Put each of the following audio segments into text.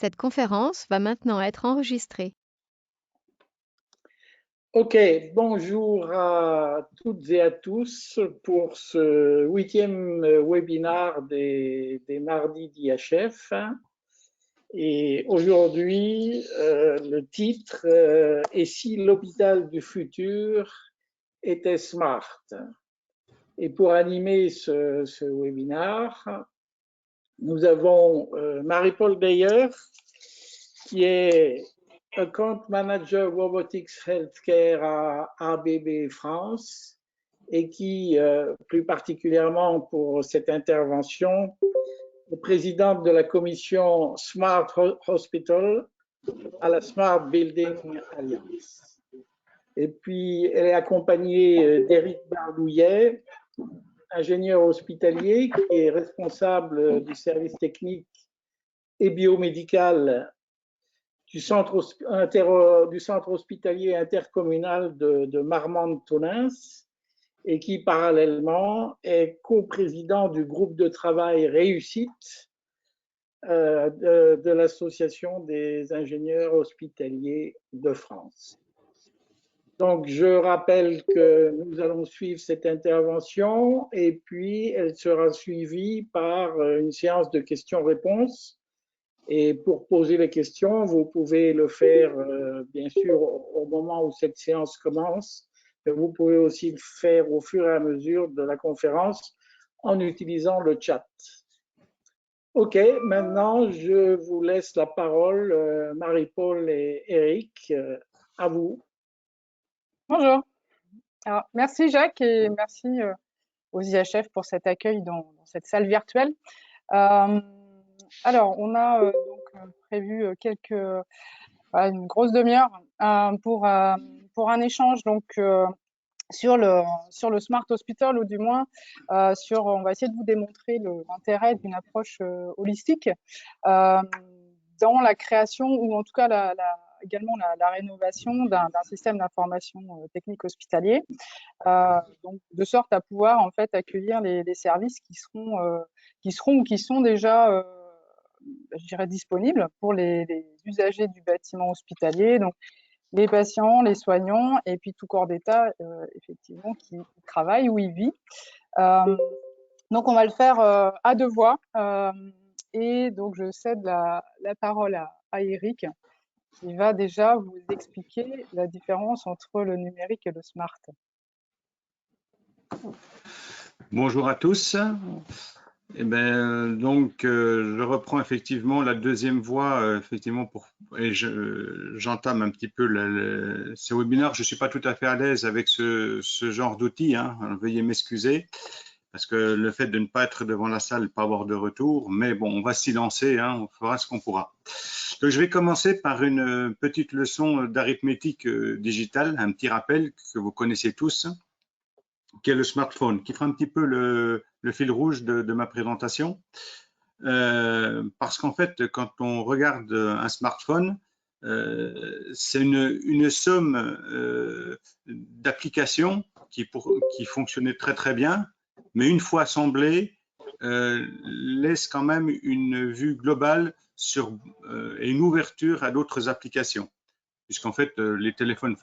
Cette conférence va maintenant être enregistrée. Ok, bonjour à toutes et à tous pour ce 8e webinaire des mardis d'IHF. Et aujourd'hui, le titre est « Si l'hôpital du futur était smart ». Et pour animer ce webinaire, nous avons Marie-Paul Beyer, qui est Account Manager Robotics Healthcare à ABB France et qui, plus particulièrement pour cette intervention, est présidente de la commission Smart Hospital à la Smart Building Alliance. Et puis, elle est accompagnée d'Éric Bardouillet, ingénieur hospitalier qui est responsable du service technique et biomédical du centre hospitalier intercommunal de Marmande-Tonins et qui parallèlement est coprésident du groupe de travail Réussite de l'Association des ingénieurs hospitaliers de France. Donc, je rappelle que nous allons suivre cette intervention et puis elle sera suivie par une séance de questions-réponses. Et pour poser les questions, vous pouvez le faire, bien sûr, au moment où cette séance commence, mais vous pouvez aussi le faire au fur et à mesure de la conférence en utilisant le chat. OK, maintenant, je vous laisse la parole, Marie-Paul et Eric, à vous. Bonjour. Alors, merci Jacques et merci aux IHF pour cet accueil dans cette salle virtuelle. Alors, on a donc prévu une grosse demi-heure pour un échange donc sur le Smart Hospital, ou du moins on va essayer de vous démontrer l'intérêt d'une approche holistique dans la création, ou en tout cas également la rénovation d'un système d'information technique hospitalier, donc de sorte à pouvoir en fait accueillir les services qui seront ou qui sont déjà je dirais disponibles pour les usagers du bâtiment hospitalier, donc les patients, les soignants et puis tout corps d'État effectivement qui travaille ou y vit. Donc on va le faire à deux voix et donc je cède la parole à Eric, qui va déjà vous expliquer la différence entre le numérique et le smart. Bonjour à tous. Eh ben, donc, je reprends effectivement la deuxième voie, effectivement, et j'entame un petit peu ce webinaire. Je ne suis pas tout à fait à l'aise avec ce genre d'outils, hein. Veuillez m'excuser, parce que le fait de ne pas être devant la salle, pas avoir de retour, mais bon, on va s'y lancer, hein, on fera ce qu'on pourra. Donc, je vais commencer par une petite leçon d'arithmétique digitale, un petit rappel que vous connaissez tous, qui est le smartphone, qui fera un petit peu le fil rouge de ma présentation. Parce qu'en fait, quand on regarde un smartphone, c'est une somme d'applications qui fonctionnaient très très bien, mais une fois assemblées, laisse quand même une vue globale et une ouverture à d'autres applications. Puisqu'en fait, les téléphones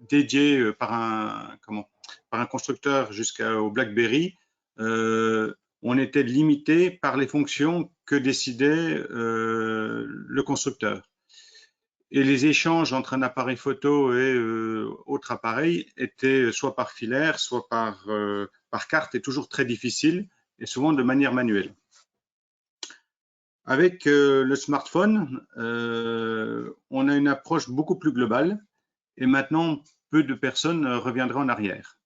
dédiés par un constructeur jusqu'au BlackBerry, on était limité par les fonctions que décidait le constructeur. Et les échanges entre un appareil photo et autre appareil étaient soit par filaire, soit par carte, et toujours très difficiles, et souvent de manière manuelle. Avec le smartphone, on a une approche beaucoup plus globale, et maintenant, peu de personnes reviendraient en arrière.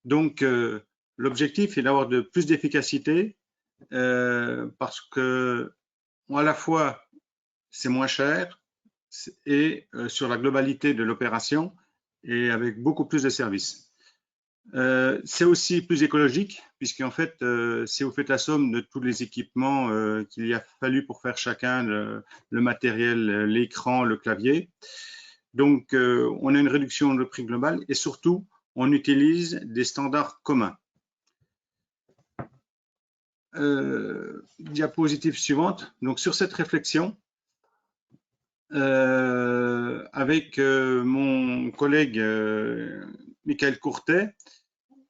Donc, l'objectif est d'avoir plus d'efficacité parce que, à la fois, c'est moins cher et sur la globalité de l'opération et avec beaucoup plus de services. C'est aussi plus écologique puisqu'en fait, si vous faites la somme de tous les équipements qu'il y a fallu pour faire chacun, le matériel, l'écran, le clavier, donc on a une réduction de prix global et surtout, on utilise des standards communs. Diapositive suivante. Donc, sur cette réflexion, avec mon collègue Michael Courtet,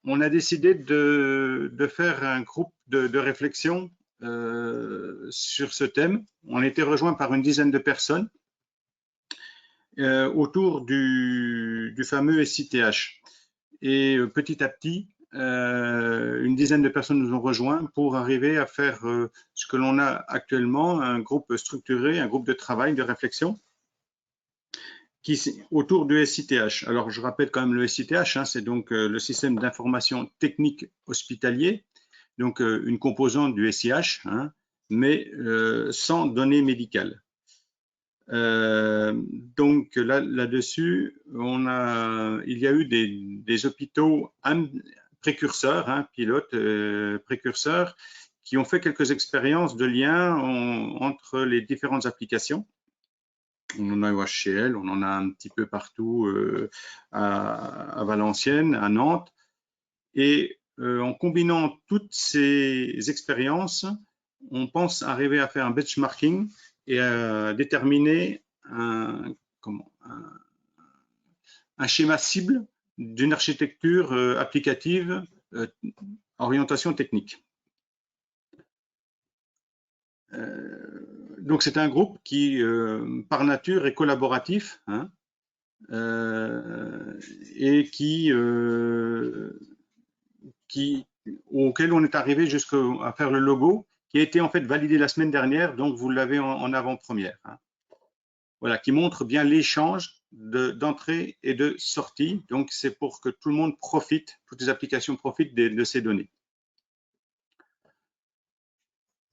on a décidé de faire un groupe de réflexion sur ce thème. On a été rejoint par une dizaine de personnes autour du fameux SITH. Et petit à petit, une dizaine de personnes nous ont rejoints pour arriver à faire ce que l'on a actuellement, un groupe structuré, un groupe de travail, de réflexion autour du SITH. Alors, je rappelle quand même le SITH, hein, c'est donc le système d'information technique hospitalier, donc une composante du SIH, hein, mais sans données médicales. Donc là-dessus, il y a eu des hôpitaux précurseurs, hein, pilotes précurseurs, qui ont fait quelques expériences de lien entre les différentes applications. On en a au HCL, on en a un petit peu partout à Valenciennes, à Nantes. Et en combinant toutes ces expériences, on pense arriver à faire un benchmarking et à déterminer un schéma cible d'une architecture applicative orientation technique. Donc c'est un groupe qui, par nature, est collaboratif, hein, et auquel on est arrivé jusqu'à faire le logo, qui a été en fait validé la semaine dernière, donc vous l'avez en avant-première. Hein. Voilà, qui montre bien l'échange d'entrée et de sortie. Donc c'est pour que tout le monde profite, toutes les applications profitent de ces données.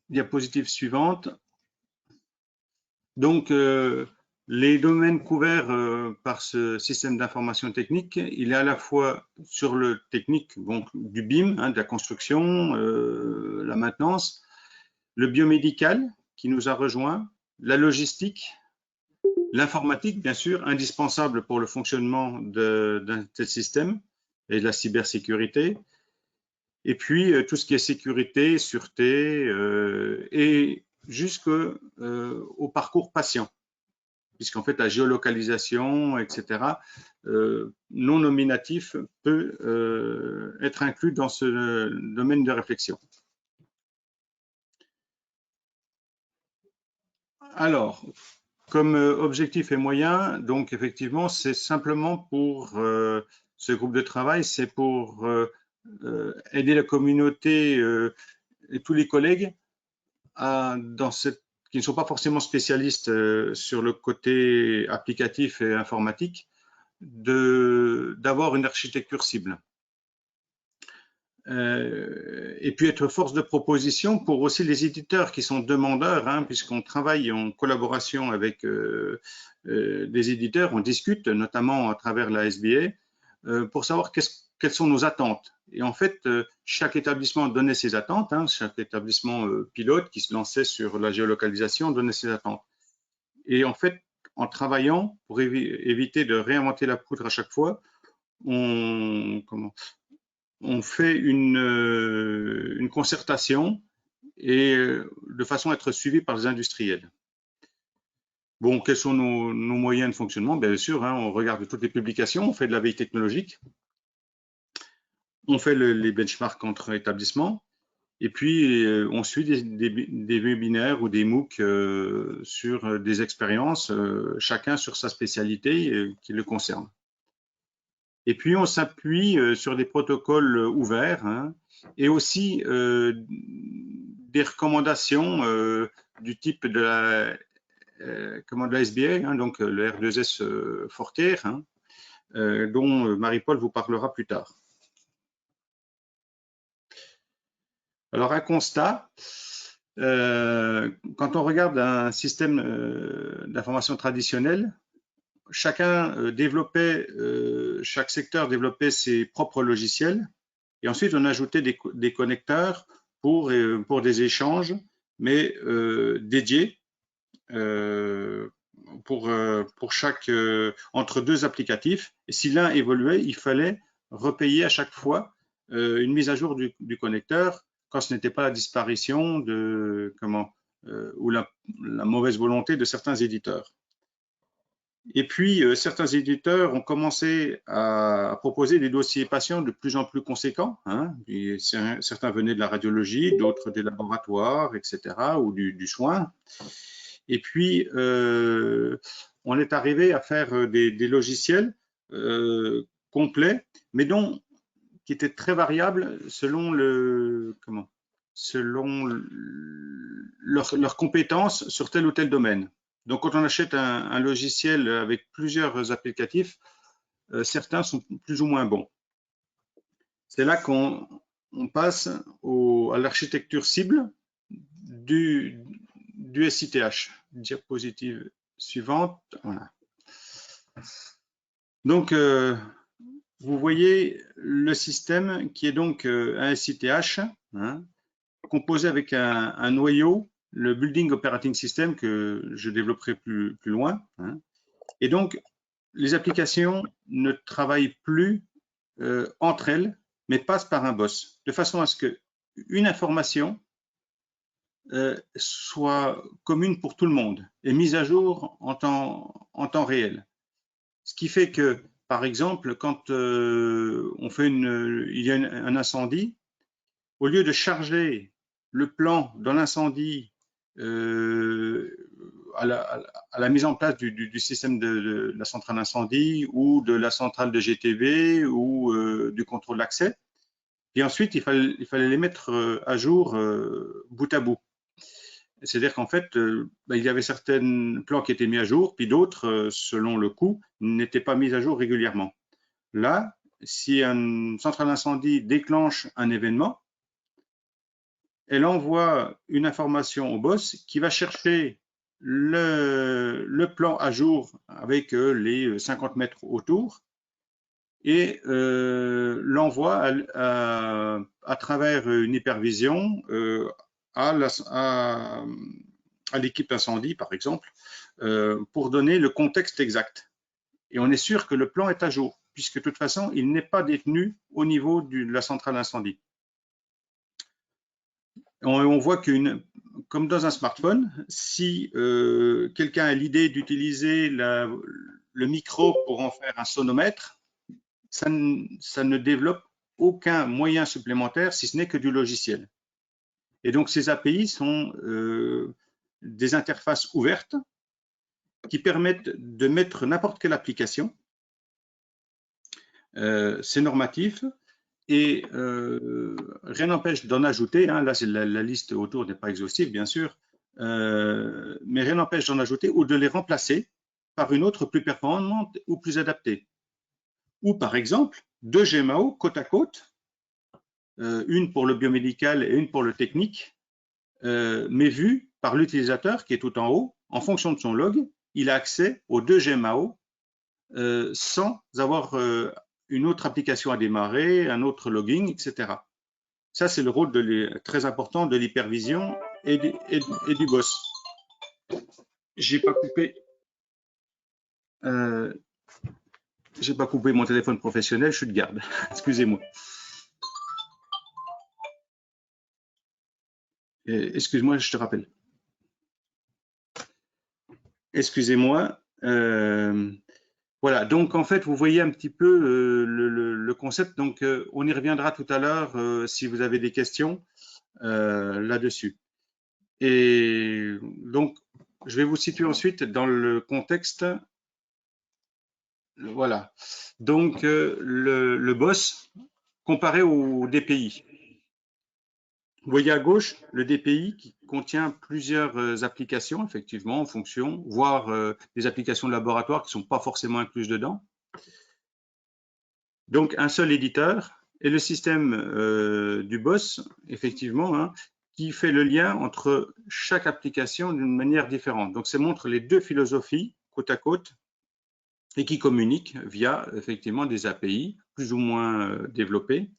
Diapositive suivante. Donc, les domaines couverts par ce système d'information technique, il est à la fois sur le technique, donc du BIM, hein, de la construction, la maintenance, le biomédical qui nous a rejoint, la logistique, l'informatique, bien sûr, indispensable pour le fonctionnement d'un tel système et de la cybersécurité, et puis tout ce qui est sécurité, sûreté, et jusqu'au parcours patient, puisqu'en fait la géolocalisation, etc., non nominatif peut être inclus dans ce domaine de réflexion. Alors, comme objectif et moyen, donc effectivement, c'est simplement pour ce groupe de travail, c'est pour aider la communauté et tous les collègues qui ne sont pas forcément spécialistes sur le côté applicatif et informatique, d'avoir une architecture cible. Et puis être force de proposition pour aussi les éditeurs qui sont demandeurs, hein, puisqu'on travaille en collaboration avec des éditeurs, on discute notamment à travers la SBA pour savoir quelles sont nos attentes. Et en fait, chaque établissement donnait ses attentes, hein, chaque établissement pilote qui se lançait sur la géolocalisation donnait ses attentes. Et en fait, en travaillant pour éviter de réinventer la poudre à chaque fois, on fait une concertation et de façon à être suivi par les industriels. Bon, quels sont nos moyens de fonctionnement? Bien sûr, hein, on regarde toutes les publications, on fait de la veille technologique, on fait les benchmarks entre établissements, et puis on suit des webinaires ou des MOOC sur des expériences, chacun sur sa spécialité qui le concerne. Et puis, on s'appuie sur des protocoles ouverts, hein, et aussi des recommandations du type de la SBA, hein, donc le R2S Fortier, hein, dont Marie-Paul vous parlera plus tard. Alors, un constat, quand on regarde un système d'information traditionnel, chaque secteur développait ses propres logiciels et ensuite on ajoutait des connecteurs pour des échanges, mais dédiés entre deux applicatifs. Et si l'un évoluait, il fallait repayer à chaque fois une mise à jour du connecteur quand ce n'était pas la disparition de ou la mauvaise volonté de certains éditeurs. Et puis, certains éditeurs ont commencé à proposer des dossiers patients de plus en plus conséquents. Hein. Certains venaient de la radiologie, d'autres des laboratoires, etc., ou du soin. Et puis, on est arrivé à faire des logiciels complets, mais qui étaient très variables selon leurs compétences sur tel ou tel domaine. Donc, quand on achète un logiciel avec plusieurs applicatifs, certains sont plus ou moins bons. C'est là qu'on passe à l'architecture cible du SITH. Diapositive suivante. Voilà. Donc, vous voyez le système qui est donc un SITH, hein, composé avec un noyau, le Building Operating System que je développerai plus loin. Hein. Et donc, les applications ne travaillent plus entre elles, mais passent par un boss, de façon à ce qu'une information soit commune pour tout le monde et mise à jour en temps réel. Ce qui fait que, par exemple, quand il y a un incendie, au lieu de charger le plan dans l'incendie à la mise en place du système de la centrale incendie ou de la centrale de GTV ou du contrôle d'accès, et ensuite il fallait les mettre à jour bout à bout. C'est-à-dire qu'en fait, il y avait certains plans qui étaient mis à jour, puis d'autres, selon le coût, n'étaient pas mis à jour régulièrement. Là, si une centrale incendie déclenche un événement, elle envoie une information au boss qui va chercher le plan à jour avec les 50 mètres autour et l'envoie à travers une hypervision à l'équipe d'incendie, par exemple, pour donner le contexte exact. Et on est sûr que le plan est à jour, puisque de toute façon, il n'est pas détenu au niveau de la centrale incendie. On voit comme dans un smartphone, si quelqu'un a l'idée d'utiliser le micro pour en faire un sonomètre, ça ne développe aucun moyen supplémentaire, si ce n'est que du logiciel. Et donc, ces API sont des interfaces ouvertes qui permettent de mettre n'importe quelle application. C'est normatif. Et rien n'empêche d'en ajouter, hein, là la liste autour n'est pas exhaustive bien sûr, mais rien n'empêche d'en ajouter ou de les remplacer par une autre plus performante ou plus adaptée. Ou par exemple, 2 GMAO côte à côte, une pour le biomédical et une pour le technique, mais vues par l'utilisateur qui est tout en haut, en fonction de son log, il a accès aux 2 GMAO sans avoir une autre application à démarrer, un autre logging, etc. Ça, c'est le rôle très important de l'hypervision et du boss. J'ai pas coupé mon téléphone professionnel, je suis de garde. Excusez-moi. Excuse-moi, je te rappelle. Excusez-moi. Voilà, donc en fait, vous voyez un petit peu le concept. Donc, on y reviendra tout à l'heure si vous avez des questions là-dessus. Et donc, je vais vous situer ensuite dans le contexte. Voilà. Donc, le boss comparé au DPI. Vous voyez à gauche le DPI qui contient plusieurs applications, effectivement, en fonction, voire des applications de laboratoire qui ne sont pas forcément incluses dedans. Donc, un seul éditeur et le système du boss, effectivement, hein, qui fait le lien entre chaque application d'une manière différente. Donc, ça montre les deux philosophies côte à côte et qui communiquent via, effectivement, des API plus ou moins développées,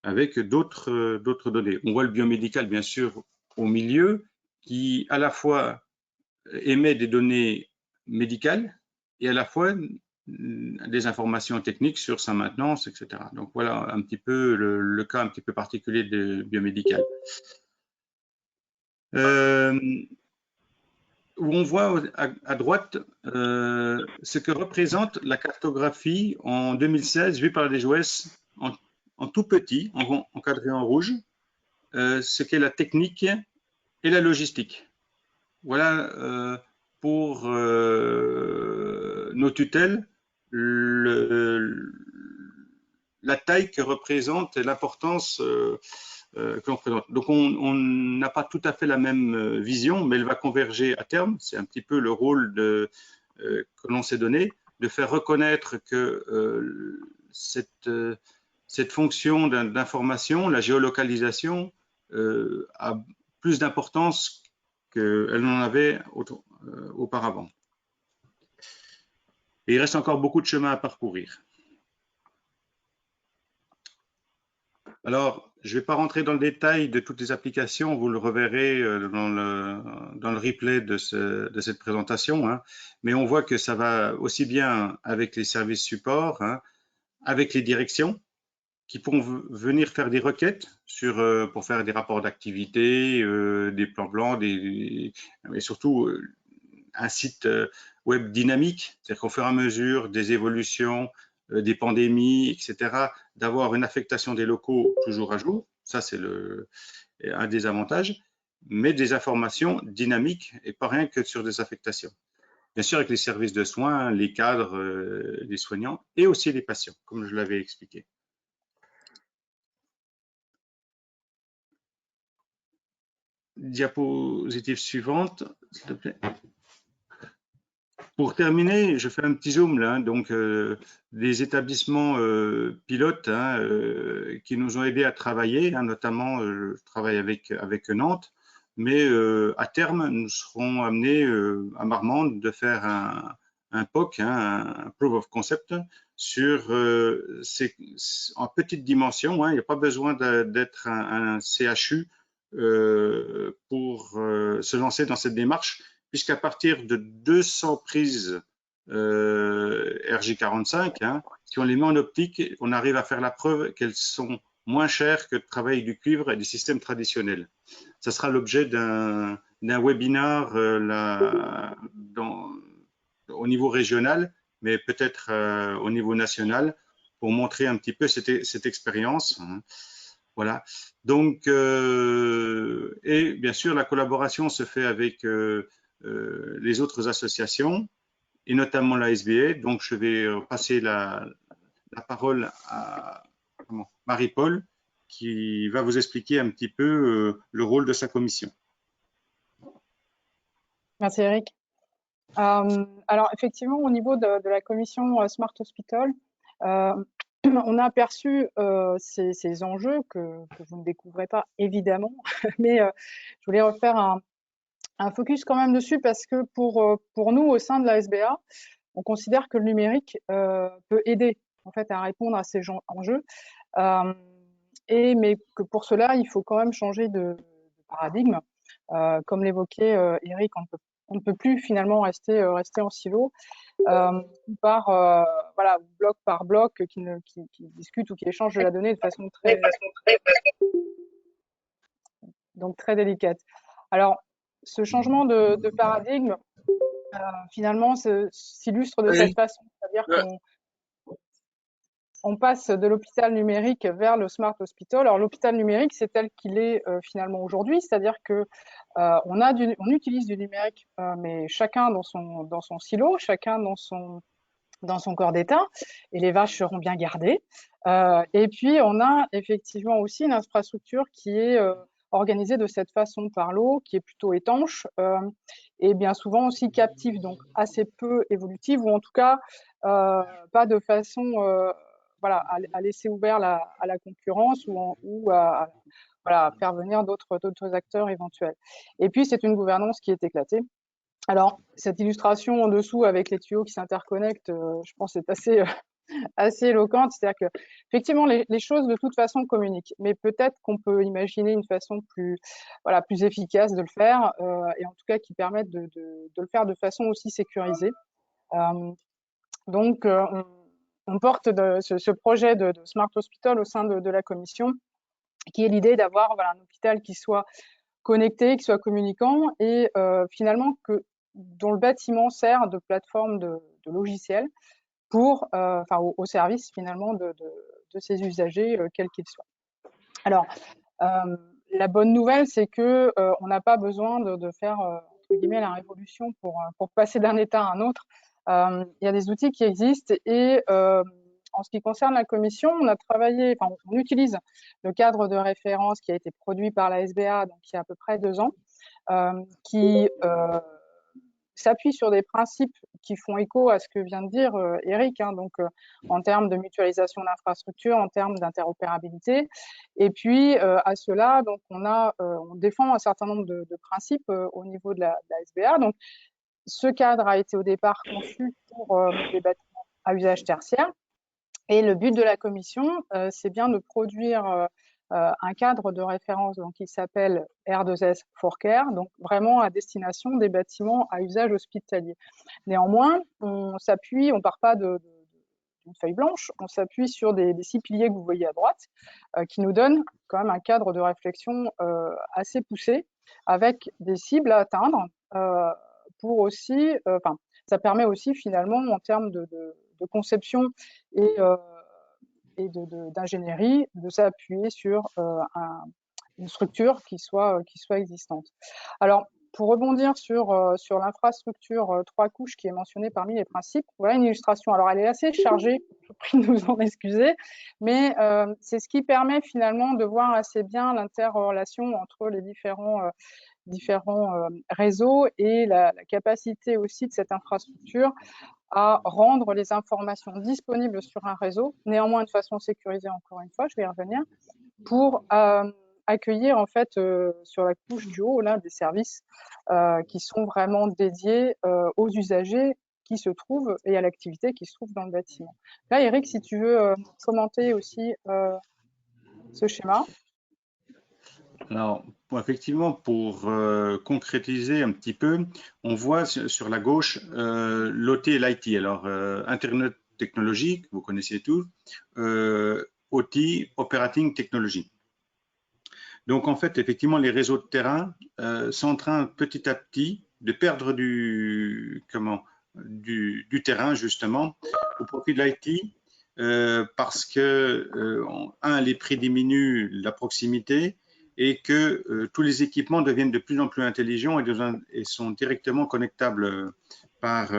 avec d'autres données. On voit le biomédical, bien sûr, au milieu, qui à la fois émet des données médicales et à la fois des informations techniques sur sa maintenance, etc. Donc voilà un petit peu le cas un petit peu particulier de biomédical. Où on voit à droite ce que représente la cartographie en 2016 vue par la DGOS en tout petit, encadré en rouge, ce qu'est la technique et la logistique. Voilà pour nos tutelles la taille que représente et l'importance que l'on présente. Donc on n'a pas tout à fait la même vision, mais elle va converger à terme. C'est un petit peu le rôle que l'on s'est donné, de faire reconnaître que cette fonction d'information, la géolocalisation, a plus d'importance qu'elle n'en avait auparavant. Et il reste encore beaucoup de chemin à parcourir. Alors, je ne vais pas rentrer dans le détail de toutes les applications, vous le reverrez dans le replay de cette présentation, hein, mais on voit que ça va aussi bien avec les services support, hein, avec les directions, qui pourront venir faire des requêtes pour faire des rapports d'activité, des plans blancs, et surtout un site web dynamique, c'est-à-dire qu'au fur et à mesure des évolutions, des pandémies, etc., d'avoir une affectation des locaux toujours à jour. Ça, c'est un des avantages, mais des informations dynamiques et pas rien que sur des affectations. Bien sûr, avec les services de soins, les cadres, les soignants et aussi les patients, comme je l'avais expliqué. Diapositive suivante, s'il te plaît. Pour terminer, je fais un petit zoom là, hein, donc des établissements pilotes hein, qui nous ont aidés à travailler, hein, notamment je travaille avec Nantes, mais à terme nous serons amenés à Marmande de faire un POC, hein, un Proof of Concept sur en petite dimension, hein, il n'y a pas besoin d'être un CHU pour se lancer dans cette démarche, puisqu'à partir de 200 prises RJ45, hein, si on les met en optique, on arrive à faire la preuve qu'elles sont moins chères que de travailler du cuivre et des systèmes traditionnels. Ça sera l'objet d'un webinar au niveau régional, mais peut-être au niveau national, pour montrer un petit peu cette expérience. Hein. Voilà. Donc, et bien sûr, la collaboration se fait avec les autres associations, et notamment la SBA. Donc, je vais passer la parole à Marie-Paul, qui va vous expliquer un petit peu le rôle de sa commission. Merci Eric. Alors, effectivement, au niveau de la commission Smart Hospital, on a aperçu ces enjeux que vous ne découvrez pas évidemment, mais je voulais refaire un focus quand même dessus parce que pour nous, au sein de la SBA, on considère que le numérique peut aider en fait à répondre à ces enjeux, mais que pour cela, il faut quand même changer de paradigme. Comme l'évoquait Eric, on ne peut plus finalement rester en silo. Voilà, bloc par bloc, qui discutent ou qui échangent de la donnée de façon très délicate. Alors, ce changement de paradigme, finalement, s'illustre de cette façon, c'est-à-dire qu'on passe de l'hôpital numérique vers le Smart Hospital. Alors, l'hôpital numérique, c'est tel qu'il est finalement aujourd'hui, c'est-à-dire que on utilise du numérique, mais chacun dans son silo, chacun dans son corps d'état, et les vaches seront bien gardées. Et puis, on a effectivement aussi une infrastructure qui est organisée de cette façon par l'eau, qui est plutôt étanche, et bien souvent aussi captive, donc assez peu évolutive, ou en tout cas pas de façon voilà, à laisser ouvert à la concurrence ou à faire venir d'autres acteurs éventuels. Et puis, c'est une gouvernance qui est éclatée. Alors, cette illustration en dessous avec les tuyaux qui s'interconnectent, je pense, est assez éloquente. C'est-à-dire que, effectivement, les choses de toute façon communiquent, mais peut-être qu'on peut imaginer une façon plus efficace de le faire, et en tout cas qui permette de le faire de façon aussi sécurisée. Donc, on porte ce projet de Smart Hospital au sein de la commission, qui est l'idée d'avoir voilà, un hôpital qui soit connecté, qui soit communicant et finalement dont le bâtiment sert de plateforme de logiciels pour, au service finalement de ces usagers, quels qu'ils soient. Alors, la bonne nouvelle, c'est que on n'a pas besoin de faire entre guillemets la révolution pour passer d'un état à un autre. Il y a des outils qui existent et en ce qui concerne la commission, on a travaillé, enfin, on utilise le cadre de référence qui a été produit par la SBA, donc il y a à peu près 2 ans, qui s'appuie sur des principes qui font écho à ce que vient de dire Eric, hein, donc en termes de mutualisation d'infrastructures, en termes d'interopérabilité. Et puis à cela, donc on défend un certain nombre de principes au niveau de la SBA. Donc ce cadre a été au départ conçu pour les bâtiments à usage tertiaire. Et le but de la commission, c'est bien de produire un cadre de référence donc, qui s'appelle R2S for Care, donc vraiment à destination des bâtiments à usage hospitalier. Néanmoins, on part pas d'une feuille blanche, on s'appuie sur des 6 piliers que vous voyez à droite, qui nous donnent quand même un cadre de réflexion assez poussé, avec des cibles à atteindre, pour aussi, ça permet aussi finalement en termes de conception et d'ingénierie, de s'appuyer sur une structure qui soit existante. Alors, pour rebondir sur l'infrastructure 3 couches qui est mentionnée parmi les principes, voilà une illustration. Alors, elle est assez chargée, je vous prie de nous en excuser, mais c'est ce qui permet finalement de voir assez bien l'interrelation entre les différents réseaux et la capacité aussi de cette infrastructure à rendre les informations disponibles sur un réseau, néanmoins de façon sécurisée, encore une fois, je vais y revenir, pour accueillir en fait sur la couche du haut là, des services qui sont vraiment dédiés aux usagers qui se trouvent et à l'activité qui se trouve dans le bâtiment. Là, Eric, si tu veux commenter aussi ce schéma. Alors, effectivement, pour concrétiser un petit peu, on voit sur la gauche l'OT et l'IT. Alors, Internet technologique, vous connaissez tous, OT, Operating Technology. Donc, en fait, effectivement, les réseaux de terrain sont en train petit à petit de perdre du terrain, justement, au profit de l'IT, parce que, les prix diminuent, la proximité, et que tous les équipements deviennent de plus en plus intelligents et sont directement connectables par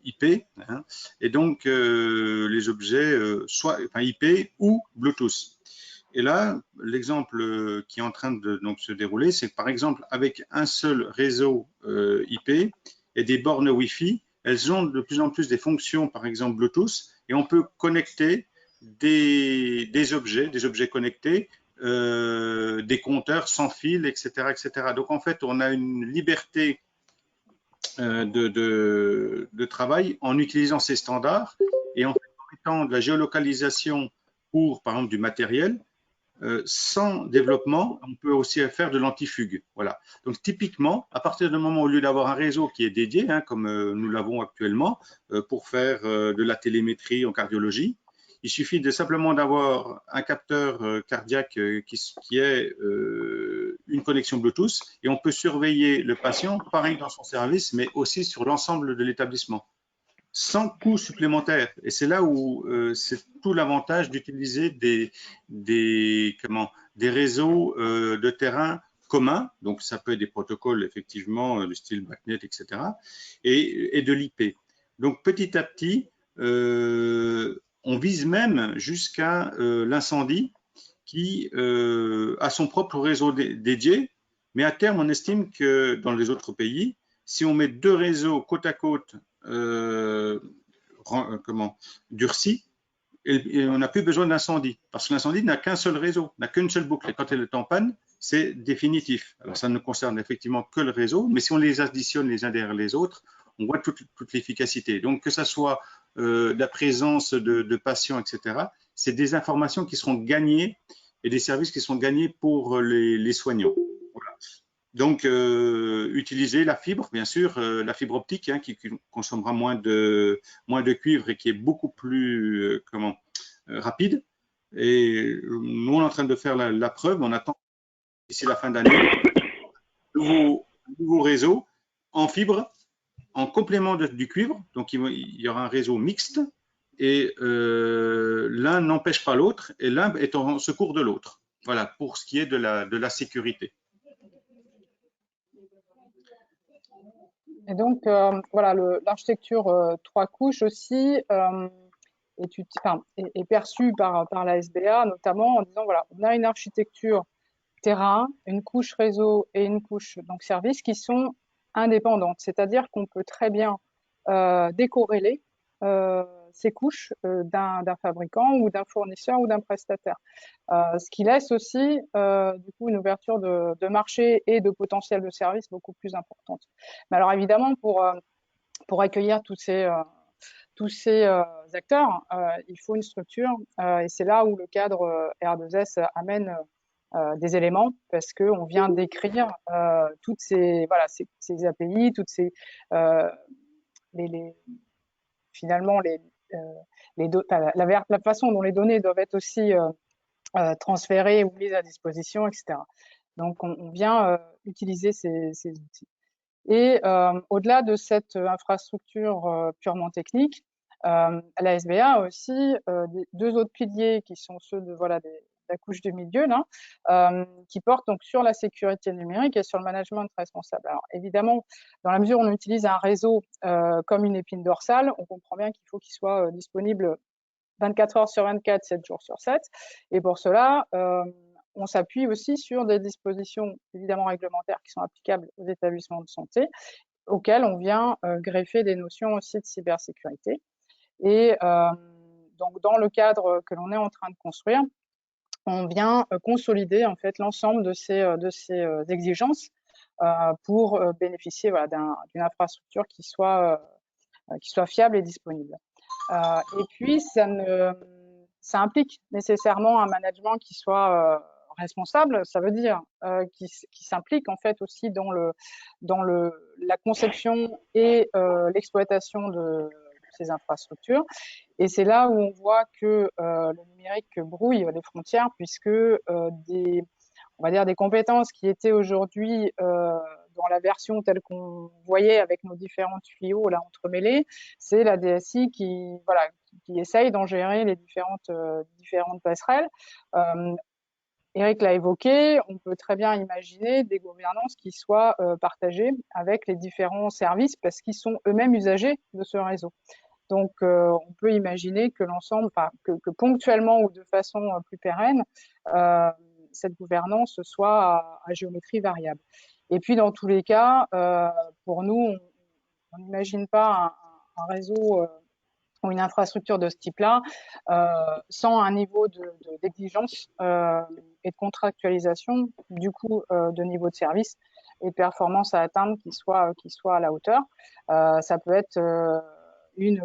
IP, hein, et donc les objets soit IP ou Bluetooth. Et là, l'exemple qui est en train de donc, se dérouler, c'est que par exemple, avec un seul réseau IP et des bornes Wi-Fi, elles ont de plus en plus des fonctions, par exemple Bluetooth, et on peut connecter des objets connectés, des compteurs sans fil, etc., etc. Donc en fait, on a une liberté de travail en utilisant ces standards et en mettant de la géolocalisation pour, par exemple, du matériel. Sans développement, on peut aussi faire de l'antifugue. Voilà. Donc typiquement, à partir du moment où, au lieu d'avoir un réseau qui est dédié, hein, comme nous l'avons actuellement, pour faire de la télémétrie en cardiologie, il suffit simplement d'avoir un capteur cardiaque qui est une connexion Bluetooth et on peut surveiller le patient, pareil dans son service, mais aussi sur l'ensemble de l'établissement, sans coût supplémentaire. Et c'est là où c'est tout l'avantage d'utiliser des réseaux de terrain communs. Donc, ça peut être des protocoles, effectivement, du style BACnet, etc. et de l'IP. Donc, petit à petit, on vise même jusqu'à l'incendie qui a son propre réseau dédié. Mais à terme, on estime que dans les autres pays, si on met 2 réseaux côte à côte durcis, et on n'a plus besoin d'incendie, parce que l'incendie n'a qu'un seul réseau, n'a qu'une seule boucle. Et quand elle est en panne, c'est définitif. Alors ça ne concerne effectivement que le réseau, mais si on les additionne les uns derrière les autres, on voit toute l'efficacité. Donc que ça soit la présence de patients, etc., c'est des informations qui seront gagnées et des services qui seront gagnés pour les soignants. Voilà. Donc, utiliser la fibre, bien sûr, la fibre optique, hein, qui consommera moins de cuivre et qui est beaucoup plus rapide. Et nous, on est en train de faire la preuve. On attend d'ici la fin d'année un nouveau réseau en fibre, en complément du cuivre. Donc, il y aura un réseau mixte et l'un n'empêche pas l'autre et l'un est en secours de l'autre. Voilà, pour ce qui est de la sécurité. Et donc, voilà, l'architecture 3 couches aussi est perçue par la SBA, notamment en disant, voilà, on a une architecture terrain, une couche réseau et une couche donc service qui sont indépendantes. C'est-à-dire qu'on peut très bien décorréler ces couches d'un fabricant ou d'un fournisseur ou d'un prestataire. Ce qui laisse aussi du coup une ouverture de marché et de potentiel de service beaucoup plus importante. Mais alors évidemment, pour accueillir tous ces acteurs, il faut une structure et c'est là où le cadre R2S amène des éléments parce qu'on vient décrire toutes ces API, toutes ces finalement la façon dont les données doivent être aussi transférées ou mises à disposition, etc. Donc on vient utiliser ces outils. Et au-delà de cette infrastructure purement technique, la SBA a aussi deux autres piliers qui sont ceux de la couche de milieu là, qui portent donc sur la sécurité numérique et sur le management responsable. Alors évidemment, dans la mesure où on utilise un réseau comme une épine dorsale, on comprend bien qu'il faut qu'il soit disponible 24 heures sur 24, 7 jours sur 7. Et pour cela, on s'appuie aussi sur des dispositions évidemment réglementaires qui sont applicables aux établissements de santé, auxquels on vient greffer des notions aussi de cybersécurité. Et donc, dans le cadre que l'on est en train de construire, on vient consolider en fait l'ensemble de ces exigences pour bénéficier d'une infrastructure qui soit fiable et disponible. Et puis, ça implique nécessairement un management qui soit responsable. Ça veut dire qui s'implique en fait aussi dans la conception et l'exploitation de ces infrastructures. Et c'est là où on voit que le numérique brouille les frontières, puisque on va dire des compétences qui étaient aujourd'hui dans la version telle qu'on voyait avec nos différents tuyaux là entremêlés, c'est la DSI qui essaye d'en gérer les différentes passerelles. Eric l'a évoqué, on peut très bien imaginer des gouvernances qui soient partagées avec les différents services parce qu'ils sont eux-mêmes usagers de ce réseau. Donc, on peut imaginer que l'ensemble, que ponctuellement ou de façon plus pérenne, cette gouvernance soit à géométrie variable. Et puis, dans tous les cas, pour nous, on n'imagine pas un réseau ou une infrastructure de ce type-là sans un niveau d'exigence et de contractualisation, du coup, de niveau de service et de performance à atteindre qui soit à la hauteur. Ça peut être une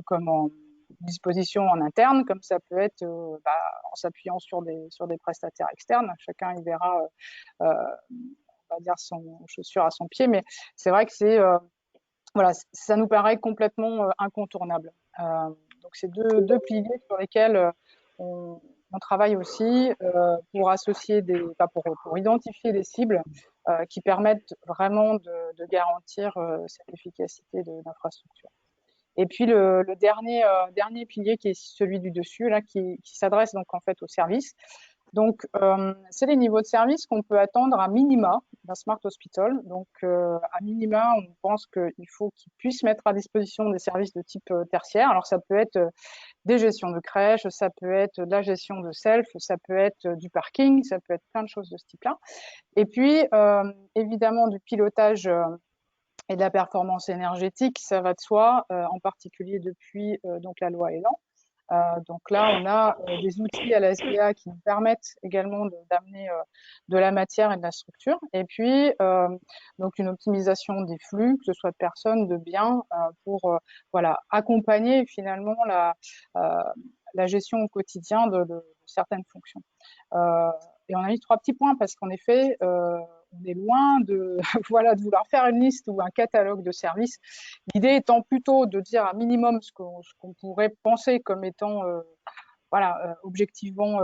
disposition en interne, comme ça peut être en s'appuyant sur des prestataires externes. Chacun y verra, on va dire, son chaussure à son pied, mais c'est vrai que ça nous paraît complètement incontournable. Donc, c'est deux piliers sur lesquels on travaille aussi pour associer pour identifier des cibles qui permettent vraiment de garantir cette efficacité de l'infrastructure. Et puis le dernier pilier qui est celui du dessus là, qui s'adresse donc en fait aux services. Donc c'est les niveaux de service qu'on peut attendre à minima d'un Smart Hospital. Donc à minima, on pense qu'il faut qu'ils puissent mettre à disposition des services de type tertiaire. Alors ça peut être des gestions de crèche, ça peut être de la gestion de self, ça peut être du parking, ça peut être plein de choses de ce type-là. Et puis évidemment du pilotage et de la performance énergétique, ça va de soi, en particulier depuis donc la loi Elan. Donc là, on a des outils à la SBA qui nous permettent également d'amener de la matière et de la structure. Et puis, donc une optimisation des flux, que ce soit de personnes, de biens, pour accompagner finalement la gestion au quotidien de certaines fonctions. Et on a mis 3 petits points parce qu'en effet, on est loin de, voilà, de vouloir faire une liste ou un catalogue de services. L'idée étant plutôt de dire un minimum ce qu'on pourrait penser comme étant voilà, objectivement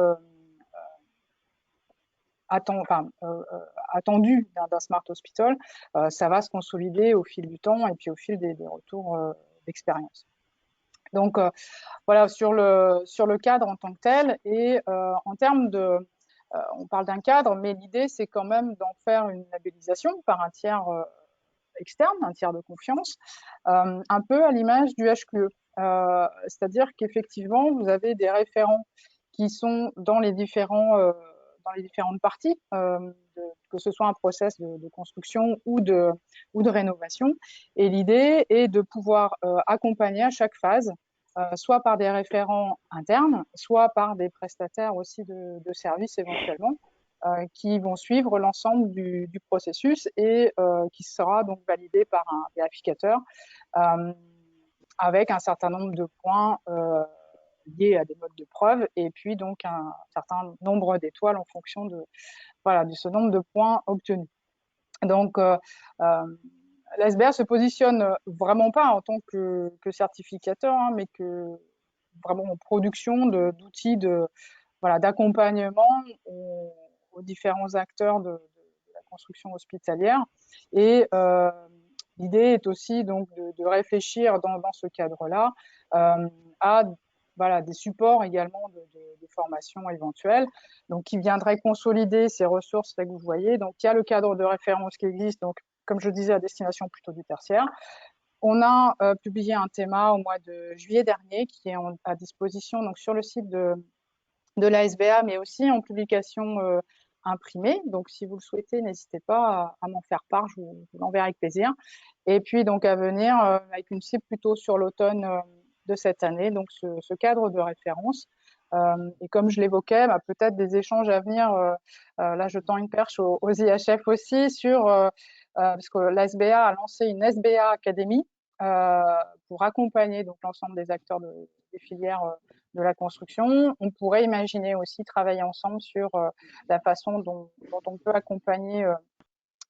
attendu d'un smart hospital. Ça va se consolider au fil du temps et puis au fil des retours d'expérience. Donc voilà, sur le cadre en tant que tel, et en termes de, on parle d'un cadre, mais l'idée c'est quand même d'en faire une labellisation par un tiers externe, un tiers de confiance, un peu à l'image du HQE. C'est-à-dire qu'effectivement, vous avez des référents qui sont dans les différentes parties, que ce soit un process de construction ou de rénovation. Et l'idée est de pouvoir accompagner à chaque phase, soit par des référents internes, soit par des prestataires aussi de services éventuellement, qui vont suivre l'ensemble du processus et qui sera donc validé par un vérificateur avec un certain nombre de points liés à des modes de preuve et puis donc un certain nombre d'étoiles en fonction de ce nombre de points obtenus. Donc l'SBA se positionne vraiment pas en tant que certificateur, hein, mais que vraiment en production d'outils d'accompagnement aux différents acteurs de la construction hospitalière. Et l'idée est aussi donc de réfléchir dans ce cadre-là à des supports également de formation éventuelle, donc qui viendraient consolider ces ressources là que vous voyez. Donc il y a le cadre de référence qui existe, donc comme je disais, à destination plutôt du tertiaire. On a publié un théma au mois de juillet dernier qui est à disposition donc sur le site de la SBA, mais aussi en publication imprimée. Donc, si vous le souhaitez, n'hésitez pas à m'en faire part, je vous l'enverrai avec plaisir. Et puis, donc, à venir, avec une cible plutôt sur l'automne de cette année, donc ce cadre de référence. Et comme je l'évoquais, peut-être des échanges à venir. Là, je tends une perche aux IHF aussi parce que la SBA a lancé une SBA Academy pour accompagner donc l'ensemble des acteurs des filières de la construction. On pourrait imaginer aussi travailler ensemble sur la façon dont on peut accompagner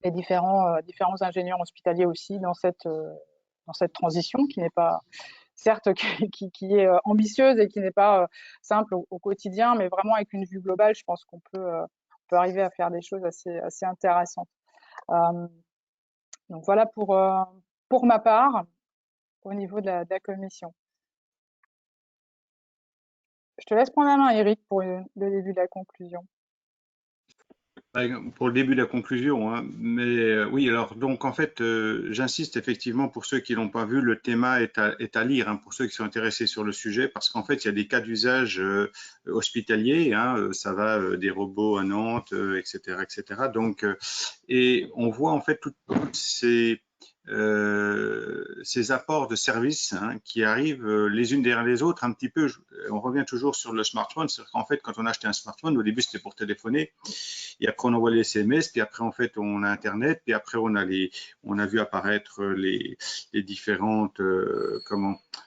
les différents ingénieurs hospitaliers aussi dans cette transition qui n'est pas, certes, qui est ambitieuse et qui n'est pas simple au quotidien, mais vraiment avec une vue globale, je pense qu'on peut arriver à faire des choses assez intéressantes. Donc voilà pour ma part au niveau de la commission. Je te laisse prendre la main, Eric, pour le début de la conclusion. Pour le début de la conclusion, hein. Mais oui, alors donc en fait, j'insiste effectivement pour ceux qui l'ont pas vu, le théma est à lire, hein, pour ceux qui sont intéressés sur le sujet, parce qu'en fait, il y a des cas d'usage hospitaliers, hein, ça va des robots à Nantes, etc., etc. Donc, et on voit en fait toutes ces apports de services, hein, qui arrivent les unes derrière les autres un petit peu. On revient toujours sur le smartphone, c'est-à-dire qu'en fait, quand on a acheté un smartphone, au début c'était pour téléphoner, et après on envoie les SMS, puis après en fait on a Internet, puis après on a vu apparaître les différentes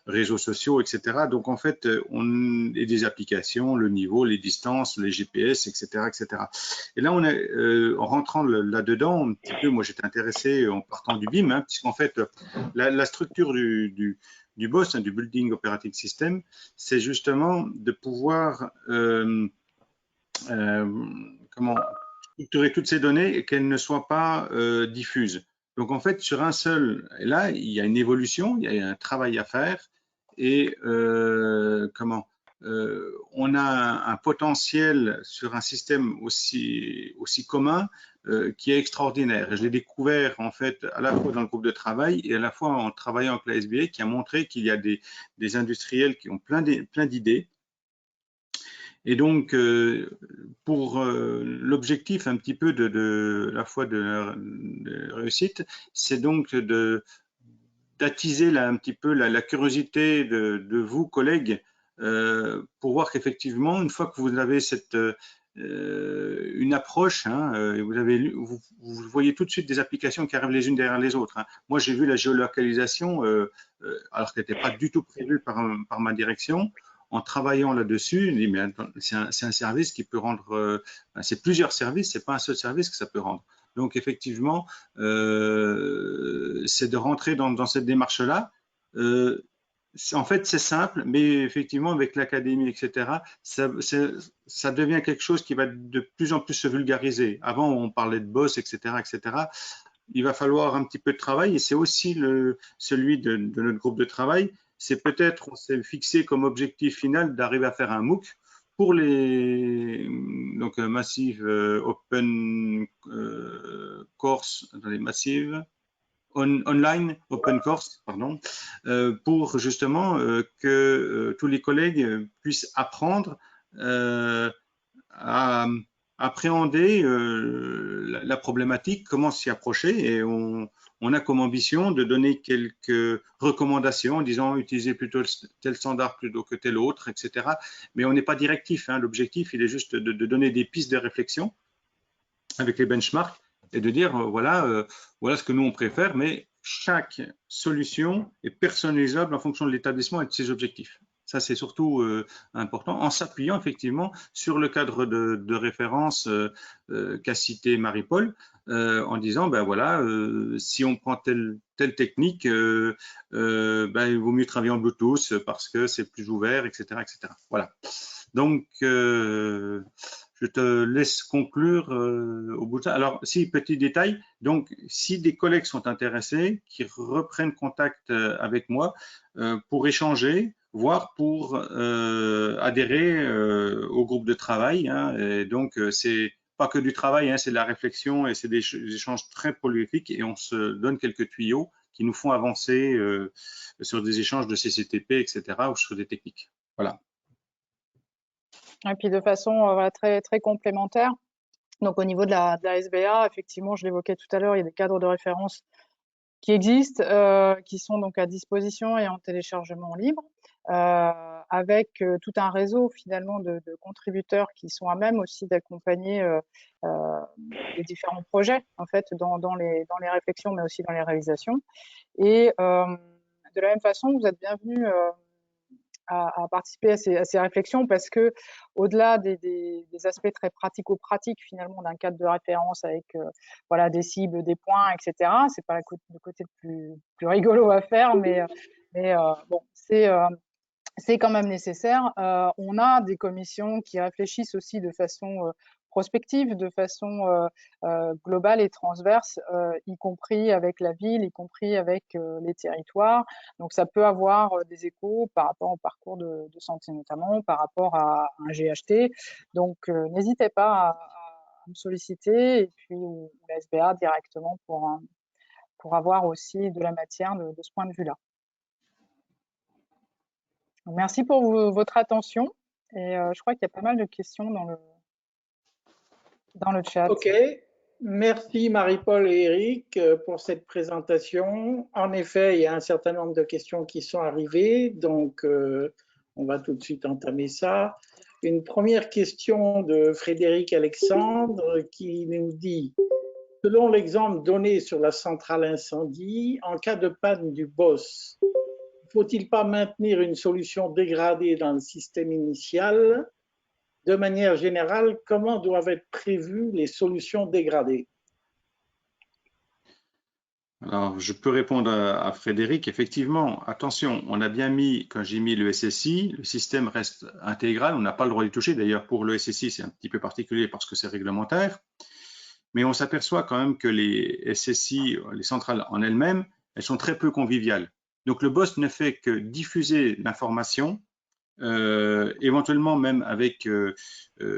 réseaux sociaux, etc. Donc en fait on a des applications, le niveau, les distances, les GPS, etc., etc. Et là on est en rentrant là-dedans un petit peu, moi j'étais intéressé en partant du BIM, hein, puisqu'en fait la structure du BOS, hein, du Building Operating System, c'est justement de pouvoir structurer toutes ces données et qu'elles ne soient pas diffuses. Donc en fait, sur un seul, et là, il y a une évolution, il y a un travail à faire, et on a un potentiel sur un système aussi commun qui est extraordinaire. Et je l'ai découvert en fait à la fois dans le groupe de travail et à la fois en travaillant avec la SBA, qui a montré qu'il y a des industriels qui ont plein d'idées. Et donc, pour l'objectif un petit peu de la fois de réussite, c'est donc d'attiser un petit peu la curiosité de vous, collègues, pour voir qu'effectivement, une fois que vous avez une approche, hein, vous voyez tout de suite des applications qui arrivent les unes derrière les autres, hein. Moi, j'ai vu la géolocalisation, alors qu'elle n'était pas du tout prévue par ma direction. En travaillant là-dessus, il dit, mais c'est un service qui peut rendre, c'est plusieurs services, c'est pas un seul service que ça peut rendre. Donc effectivement, c'est de rentrer dans cette démarche-là. En fait, c'est simple, mais effectivement, avec l'académie, etc., ça devient quelque chose qui va de plus en plus se vulgariser. Avant, on parlait de boss, etc., etc. Il va falloir un petit peu de travail, et c'est aussi celui de notre groupe de travail. C'est peut-être, on s'est fixé comme objectif final d'arriver à faire un MOOC pour les Massive Open Course, attendez, Massive Online Open Course, pardon, pour justement que tous les collègues puissent apprendre à appréhender la problématique, comment s'y approcher, et on a comme ambition de donner quelques recommandations en disant utiliser plutôt tel standard plutôt que tel autre, etc. Mais on n'est pas directif, hein. L'objectif, il est juste de donner des pistes de réflexion avec les benchmarks et de dire voilà ce que nous on préfère, mais chaque solution est personnalisable en fonction de l'établissement et de ses objectifs. Ça, c'est surtout important, en s'appuyant effectivement sur le cadre de référence qu'a cité Marie-Paul, en disant, ben voilà, si on prend telle technique, il vaut mieux travailler en Bluetooth parce que c'est plus ouvert, etc., etc. Voilà. Donc, je te laisse conclure au bout de ça. Alors, si, petit détail, donc, si des collègues sont intéressés, qui reprennent contact avec moi pour échanger, voire pour adhérer au groupe de travail, hein. Et donc, c'est pas que du travail, hein, c'est de la réflexion et c'est des échanges très prolifiques et on se donne quelques tuyaux qui nous font avancer sur des échanges de CCTP, etc., ou sur des techniques. Voilà. Et puis de façon très, très complémentaire. Donc au niveau de la SBA, effectivement, je l'évoquais tout à l'heure, il y a des cadres de référence qui existent, qui sont donc à disposition et en téléchargement libre, avec tout un réseau finalement de contributeurs qui sont à même aussi d'accompagner les différents projets en fait dans les réflexions, mais aussi dans les réalisations. Et de la même façon, vous êtes bienvenus à participer à ces réflexions parce que au-delà des aspects très pratico-pratiques finalement d'un cadre de référence avec voilà des cibles, des points, etc. C'est pas le côté le plus rigolo à faire, mais bon c'est quand même nécessaire. On a des commissions qui réfléchissent aussi de façon prospective, de façon globale et transverse, y compris avec la ville, y compris avec les territoires. Donc ça peut avoir des échos par rapport au parcours de santé notamment, par rapport à un GHT. Donc n'hésitez pas à me solliciter et puis ou la SBA directement pour avoir aussi de la matière de ce point de vue-là. Merci pour votre attention et je crois qu'il y a pas mal de questions dans le chat. Ok, merci Marie-Paul et Eric pour cette présentation. En effet, il y a un certain nombre de questions qui sont arrivées, donc on va tout de suite entamer ça. Une première question de Frédéric Alexandre qui nous dit « Selon l'exemple donné sur la centrale incendie, en cas de panne du BOSS, faut-il pas maintenir une solution dégradée dans le système initial? De manière générale, comment doivent être prévues les solutions dégradées ?» Alors, je peux répondre à Frédéric. Effectivement, attention, on a bien mis, quand j'ai mis le SSI, le système reste intégral. On n'a pas le droit d'y toucher. D'ailleurs, pour le SSI, c'est un petit peu particulier parce que c'est réglementaire. Mais on s'aperçoit quand même que les SSI, les centrales en elles-mêmes, elles sont très peu conviviales. Donc, le BOSS ne fait que diffuser l'information, éventuellement même avec,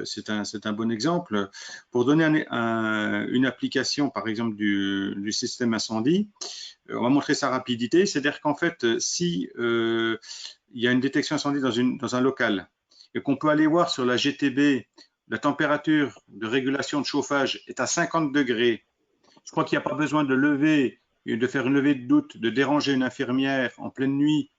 c'est un bon exemple, pour donner une application, par exemple, du système incendie, on va montrer sa rapidité, c'est-à-dire qu'en fait, si il y a une détection incendie dans un local et qu'on peut aller voir sur la GTB, la température de régulation de chauffage est à 50 degrés, je crois qu'il n'y a pas besoin de faire une levée de doute, de déranger une infirmière en pleine nuit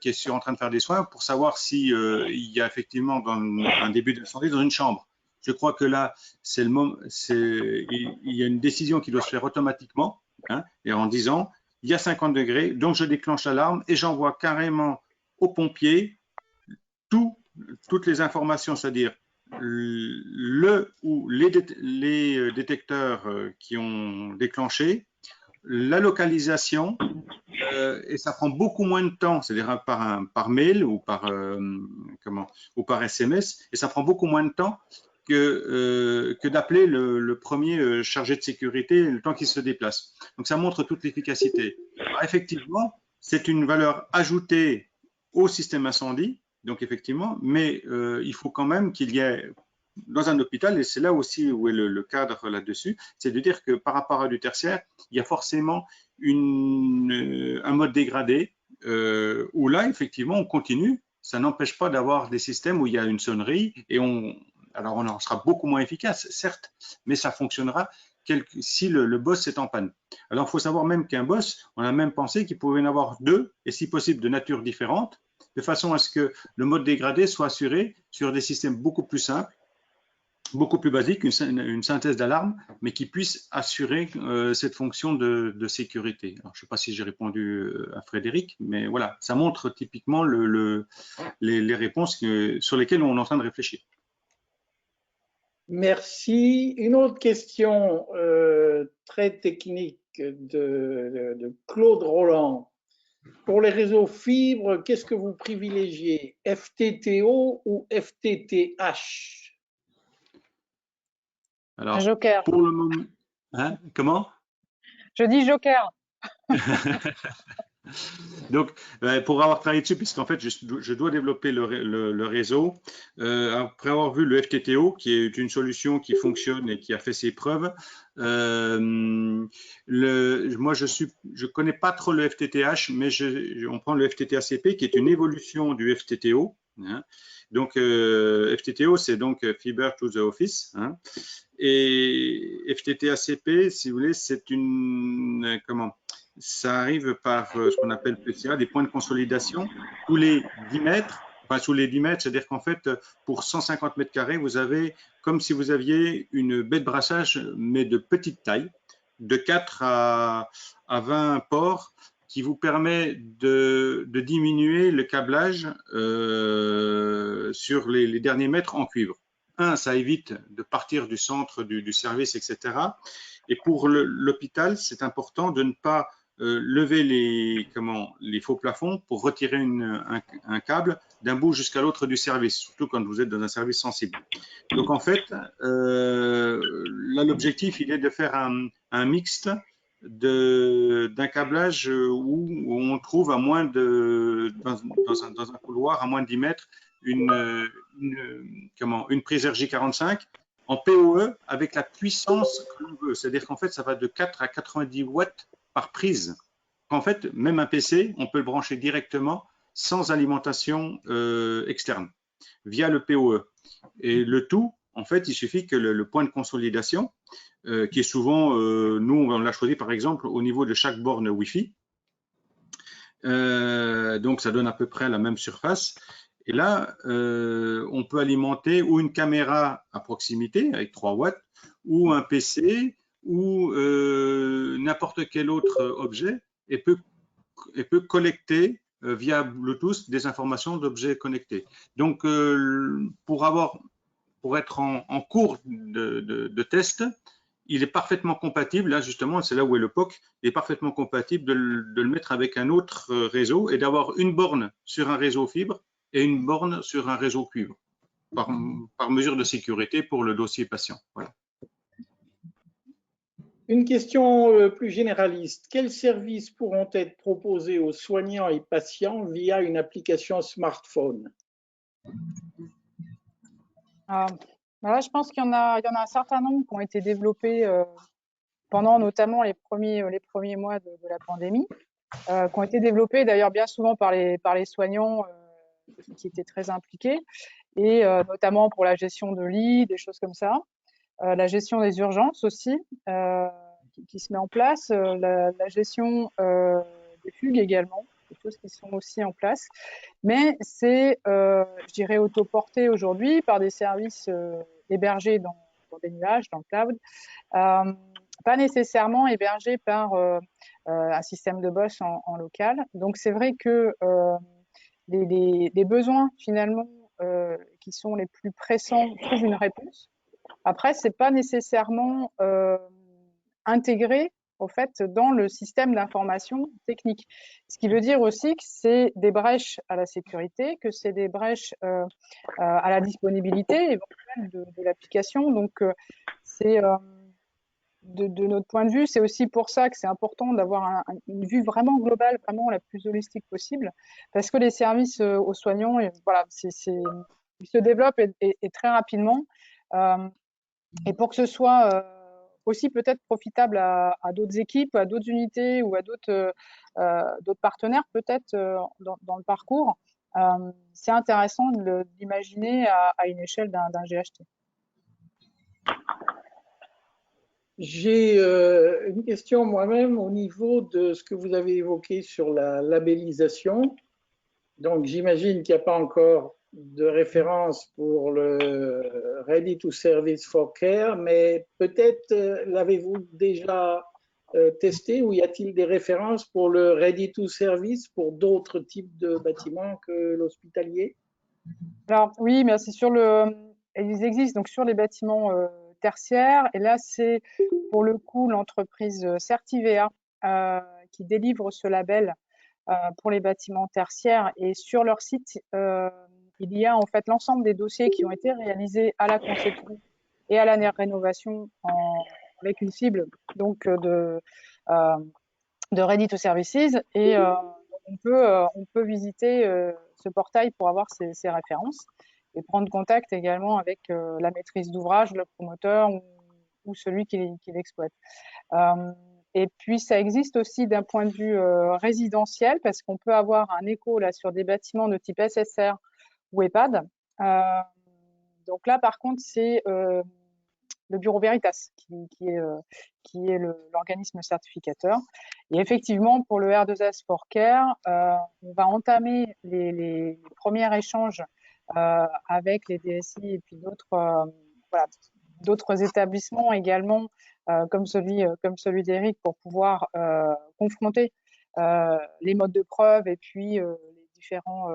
qui est en train de faire des soins pour savoir s'il y a effectivement un début d'incendie dans une chambre. Je crois que là, il y a une décision qui doit se faire automatiquement, hein, et en disant, il y a 50 degrés, donc je déclenche l'alarme et j'envoie carrément aux pompiers toutes les informations, c'est-à-dire le ou les détecteurs qui ont déclenché, la localisation, et ça prend beaucoup moins de temps, c'est-à-dire par mail ou ou par SMS, et ça prend beaucoup moins de temps que d'appeler le premier chargé de sécurité le temps qu'il se déplace. Donc ça montre toute l'efficacité. Effectivement, c'est une valeur ajoutée au système incendie, donc effectivement, mais il faut quand même qu'il y ait dans un hôpital, et c'est là aussi où est le cadre là-dessus, c'est de dire que par rapport à du tertiaire, il y a forcément un mode dégradé où là, effectivement, on continue. Ça n'empêche pas d'avoir des systèmes où il y a une sonnerie et alors on en sera beaucoup moins efficace, certes, mais ça fonctionnera si le boss est en panne. Alors, il faut savoir même qu'un boss, on a même pensé qu'il pouvait y en avoir deux, et si possible de nature différente, de façon à ce que le mode dégradé soit assuré sur des systèmes beaucoup plus simples, beaucoup plus basique, une synthèse d'alarme, mais qui puisse assurer cette fonction de sécurité. Alors, je ne sais pas si j'ai répondu à Frédéric, mais voilà, ça montre typiquement les réponses sur lesquelles on est en train de réfléchir. Merci. Une autre question très technique de Claude Roland. Pour les réseaux fibres, qu'est-ce que vous privilégiez, FTTO ou FTTH? Alors, Joker. Pour le moment, hein, comment? Je dis Joker. Donc, pour avoir travaillé dessus, puisqu'en fait, je dois développer le réseau, après avoir vu le FTTO, qui est une solution qui fonctionne et qui a fait ses preuves, moi, je connais pas trop le FTTH, mais on prend le FTTACP, qui est une évolution du FTTO. Hein. Donc, FTTO, c'est donc Fiber to the Office. Hein. Et FTTACP, si vous voulez, c'est ça arrive par ce qu'on appelle PCA, des points de consolidation, tous les 10 mètres. Enfin, sous les 10 mètres, c'est-à-dire qu'en fait, pour 150 mètres carrés, vous avez comme si vous aviez une baie de brassage, mais de petite taille, de 4 à 20 ports, qui vous permet de diminuer le câblage sur les derniers mètres en cuivre. Ça évite de partir du centre du service, etc. Et pour l'hôpital, c'est important de ne pas lever les faux plafonds pour retirer un câble d'un bout jusqu'à l'autre du service, surtout quand vous êtes dans un service sensible. Donc en fait, là l'objectif, il est de faire un mixte d'un câblage où on trouve à moins dans un couloir à moins de 10 mètres une prise RJ45 en PoE avec la puissance que l'on veut. C'est-à-dire qu'en fait, ça va de 4 à 90 watts par prise. En fait, même un PC, on peut le brancher directement sans alimentation externe, via le PoE. Et le tout, en fait, il suffit que le point de consolidation, qui est souvent, nous, on l'a choisi par exemple au niveau de chaque borne Wi-Fi. Donc, ça donne à peu près la même surface. Et là, on peut alimenter ou une caméra à proximité avec 3 watts, ou un PC, ou n'importe quel autre objet, et peut collecter via Bluetooth des informations d'objets connectés. Donc, pour être en cours de test, il est parfaitement compatible, là justement, c'est là où est le POC, il est parfaitement compatible de le mettre avec un autre réseau et d'avoir une borne sur un réseau fibre et une borne sur un réseau cuivre, par mesure de sécurité pour le dossier patient. Voilà. Une question plus généraliste. Quels services pourront être proposés aux soignants et patients via une application smartphone? Là, je pense qu'il y en a un certain nombre qui ont été développés pendant notamment les premiers mois de la pandémie, qui ont été développés d'ailleurs bien souvent par les soignants qui étaient très impliqués, et notamment pour la gestion de lits, des choses comme ça, la gestion des urgences aussi, qui se met en place, la gestion des fugues également, des choses qui sont aussi en place. Mais c'est, je dirais, autoporté aujourd'hui par des services hébergés dans des nuages, dans le cloud, pas nécessairement hébergés par un système de boss en local. Donc c'est vrai que les besoins finalement qui sont les plus pressants trouvent une réponse. Après, c'est pas nécessairement intégré au fait dans le système d'information technique. Ce qui veut dire aussi que c'est des brèches à la sécurité, que c'est des brèches à la disponibilité éventuelle de l'application. Donc, c'est de notre point de vue, c'est aussi pour ça que c'est important d'avoir une vue vraiment globale, vraiment la plus holistique possible, parce que les services aux soignants, voilà, ils se développent et très rapidement. Et pour que ce soit aussi peut-être profitable à d'autres équipes, à d'autres unités ou à d'autres partenaires peut-être dans le parcours, c'est intéressant d'imaginer à une échelle d'un GHT. J'ai une question moi-même au niveau de ce que vous avez évoqué sur la labellisation. Donc, j'imagine qu'il n'y a pas encore de référence pour le Ready to Service for Care, mais peut-être l'avez-vous déjà testé ou y a-t-il des références pour le Ready to Service pour d'autres types de bâtiments que l'hospitalier? Alors oui, mais c'est ils existent donc sur les bâtiments tertiaires, et là c'est pour le coup l'entreprise Certivea qui délivre ce label pour les bâtiments tertiaires, et sur leur site il y a en fait l'ensemble des dossiers qui ont été réalisés à la conception et à la rénovation avec une cible donc de Ready to Services, et on peut visiter ce portail pour avoir ces références et prendre contact également avec la maîtrise d'ouvrage, le promoteur ou celui qui l'exploite. Et puis, ça existe aussi d'un point de vue résidentiel, parce qu'on peut avoir un écho là sur des bâtiments de type SSR ou EHPAD. Donc là, par contre, c'est le Bureau Veritas qui est l'organisme certificateur. Et effectivement, pour le R2S for Care, on va entamer les premiers échanges avec les DSI et puis d'autres établissements également, comme celui d'Eric, pour pouvoir confronter les modes de preuve et puis les différents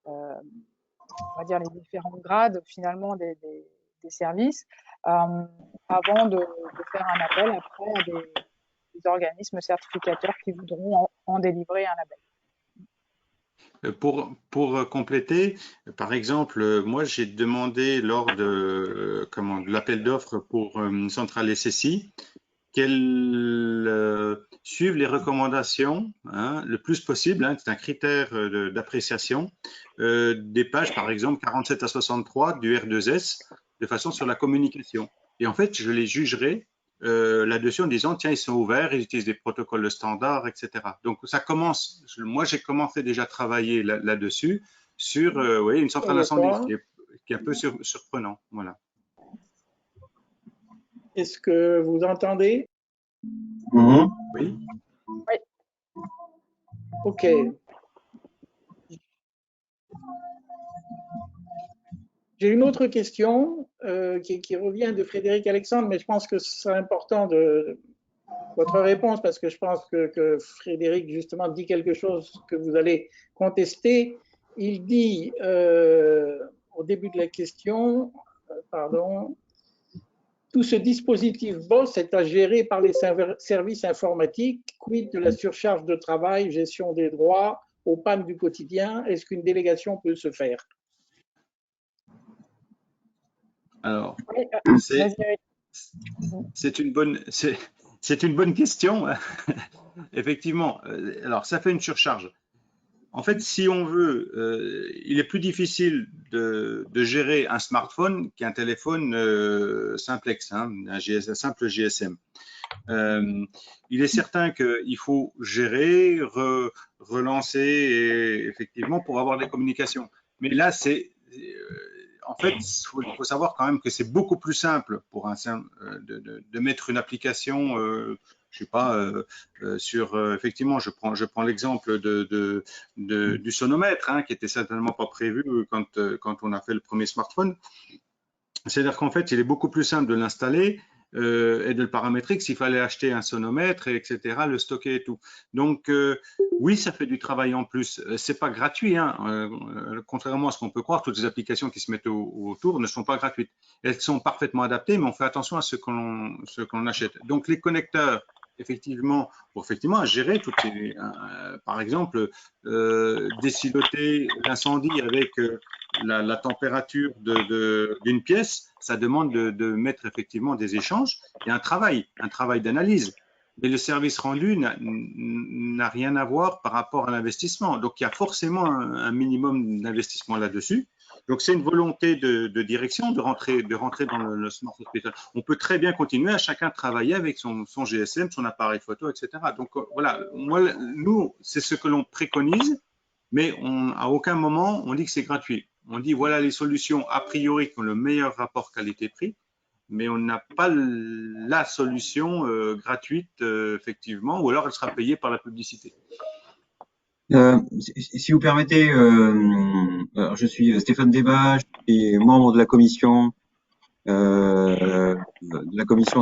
on va dire les différents grades finalement des services, avant de faire un appel après à des organismes certificateurs qui voudront en délivrer un label. Pour compléter, par exemple, moi j'ai demandé lors de l'appel d'offres pour une centrale SSI qu'elle suive les recommandations le plus possible, c'est un critère d'appréciation, des pages par exemple 47 à 63 du R2S, de façon sur la communication. Et en fait, je les jugerai là-dessus en disant, tiens, ils sont ouverts, ils utilisent des protocoles de standard, etc. Donc, ça commence, moi j'ai commencé déjà à travailler là-dessus sur une centrale incendie, qui est un peu surprenant. Voilà. Est-ce que vous entendez? Oui. Oui. OK. J'ai une autre question qui revient de Frédéric Alexandre, mais je pense que c'est important de votre réponse, parce que je pense que Frédéric justement dit quelque chose que vous allez contester. Il dit au début de la question, tout ce dispositif BOSS est à gérer par les services informatiques. Quid de la surcharge de travail, gestion des droits, aux pannes du quotidien? Est-ce qu'une délégation peut se faire? Alors, c'est une bonne question. Effectivement. Alors, ça fait une surcharge. En fait, si on veut, il est plus difficile de gérer un smartphone qu'un téléphone simplex, un simple GSM. Il est certain qu'il faut gérer, relancer, effectivement, pour avoir des communications. Mais là, en fait, il faut savoir quand même que c'est beaucoup plus simple pour de mettre une application, je sais pas, effectivement, je prends l'exemple du sonomètre, qui était certainement pas prévu quand on a fait le premier smartphone. C'est-à-dire qu'en fait, il est beaucoup plus simple de l'installer, et de le paramétrer, s'il fallait acheter un sonomètre, etc., le stocker et tout. Donc, oui, ça fait du travail en plus. C'est pas gratuit, hein. Contrairement à ce qu'on peut croire, toutes les applications qui se mettent autour ne sont pas gratuites. Elles sont parfaitement adaptées, mais on fait attention à ce que l'on achète. Donc, les connecteurs, effectivement, pour effectivement gérer toutes ces, par exemple, déciloter l'incendie avec la température d'une pièce, ça demande de mettre effectivement des échanges et un travail d'analyse. Mais le service rendu n'a rien à voir par rapport à l'investissement. Donc, il y a forcément un minimum d'investissement là-dessus. Donc, c'est une volonté de direction de rentrer dans le Smart Hospital. On peut très bien continuer à chacun travailler avec son GSM, son appareil photo, etc. Donc, voilà, nous, c'est ce que l'on préconise, mais à aucun moment, on dit que c'est gratuit. On dit, voilà les solutions a priori qui ont le meilleur rapport qualité-prix, mais on n'a pas la solution gratuite, effectivement, ou alors elle sera payée par la publicité. Si vous permettez, alors je suis Stéphane Débat, je suis membre de la commission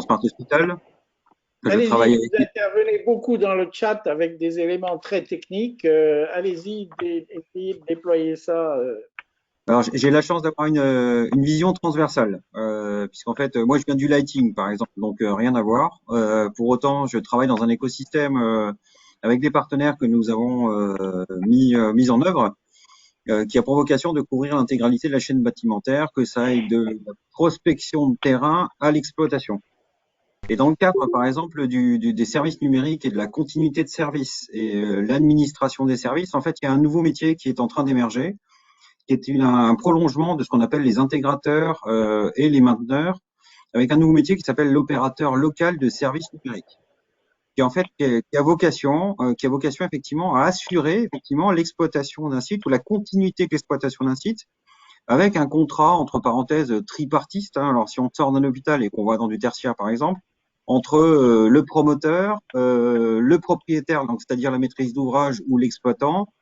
Smart Hospital. Allez-y, vous intervenez beaucoup dans le chat avec des éléments très techniques. Allez-y, essayez de déployer ça. Alors, j'ai la chance d'avoir une vision transversale, puisqu'en fait, moi, je viens du lighting, par exemple, donc rien à voir. Pour autant, je travaille dans un écosystème avec des partenaires que nous avons mis en œuvre, qui a pour vocation de couvrir l'intégralité de la chaîne bâtimentaire, que ça aille de la prospection de terrain à l'exploitation. Et dans le cadre, par exemple, des services numériques et de la continuité de service et l'administration des services, en fait, il y a un nouveau métier qui est en train d'émerger, qui est un prolongement de ce qu'on appelle les intégrateurs et les mainteneurs, avec un nouveau métier qui s'appelle l'opérateur local de services numériques, qui en fait qui a vocation effectivement à assurer effectivement l'exploitation d'un site ou la continuité de l'exploitation d'un site, avec un contrat entre parenthèses tripartiste. Alors si on sort d'un hôpital et qu'on va dans du tertiaire par exemple, entre le promoteur, le propriétaire, donc c'est-à-dire la maîtrise d'ouvrage ou l'exploitant,